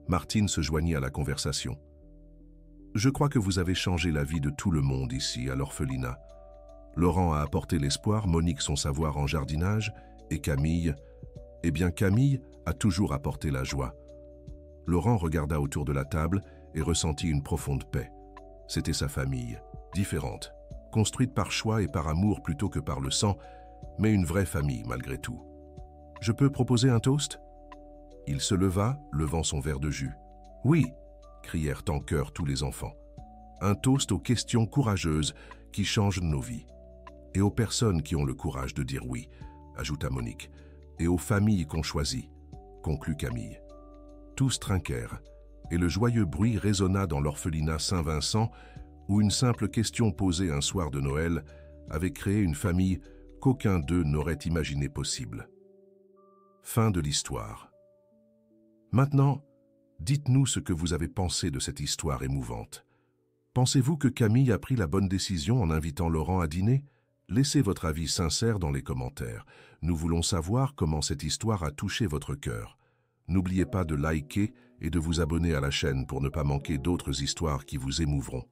Martine se joignit à la conversation. « Je crois que vous avez changé la vie de tout le monde ici, à l'orphelinat. Laurent a apporté l'espoir, Monique son savoir en jardinage, et Camille... Eh bien, Camille a toujours apporté la joie. » Laurent regarda autour de la table et ressentit une profonde paix. C'était sa famille, différente, construite par choix et par amour plutôt que par le sang, mais une vraie famille malgré tout. « Je peux proposer un toast ?» Il se leva, levant son verre de jus. « Oui !» crièrent en chœur tous les enfants. « Un toast aux questions courageuses qui changent nos vies. Et aux personnes qui ont le courage de dire oui, » ajouta Monique. « Et aux familles qu'on choisit, » conclut Camille. Tous trinquèrent, et le joyeux bruit résonna dans l'orphelinat Saint-Vincent, où une simple question posée un soir de Noël avait créé une famille qu'aucun d'eux n'aurait imaginé possible. Fin de l'histoire. Maintenant, dites-nous ce que vous avez pensé de cette histoire émouvante. Pensez-vous que Camille a pris la bonne décision en invitant Laurent à dîner? Laissez votre avis sincère dans les commentaires. Nous voulons savoir comment cette histoire a touché votre cœur. N'oubliez pas de liker et de vous abonner à la chaîne pour ne pas manquer d'autres histoires qui vous émouvront.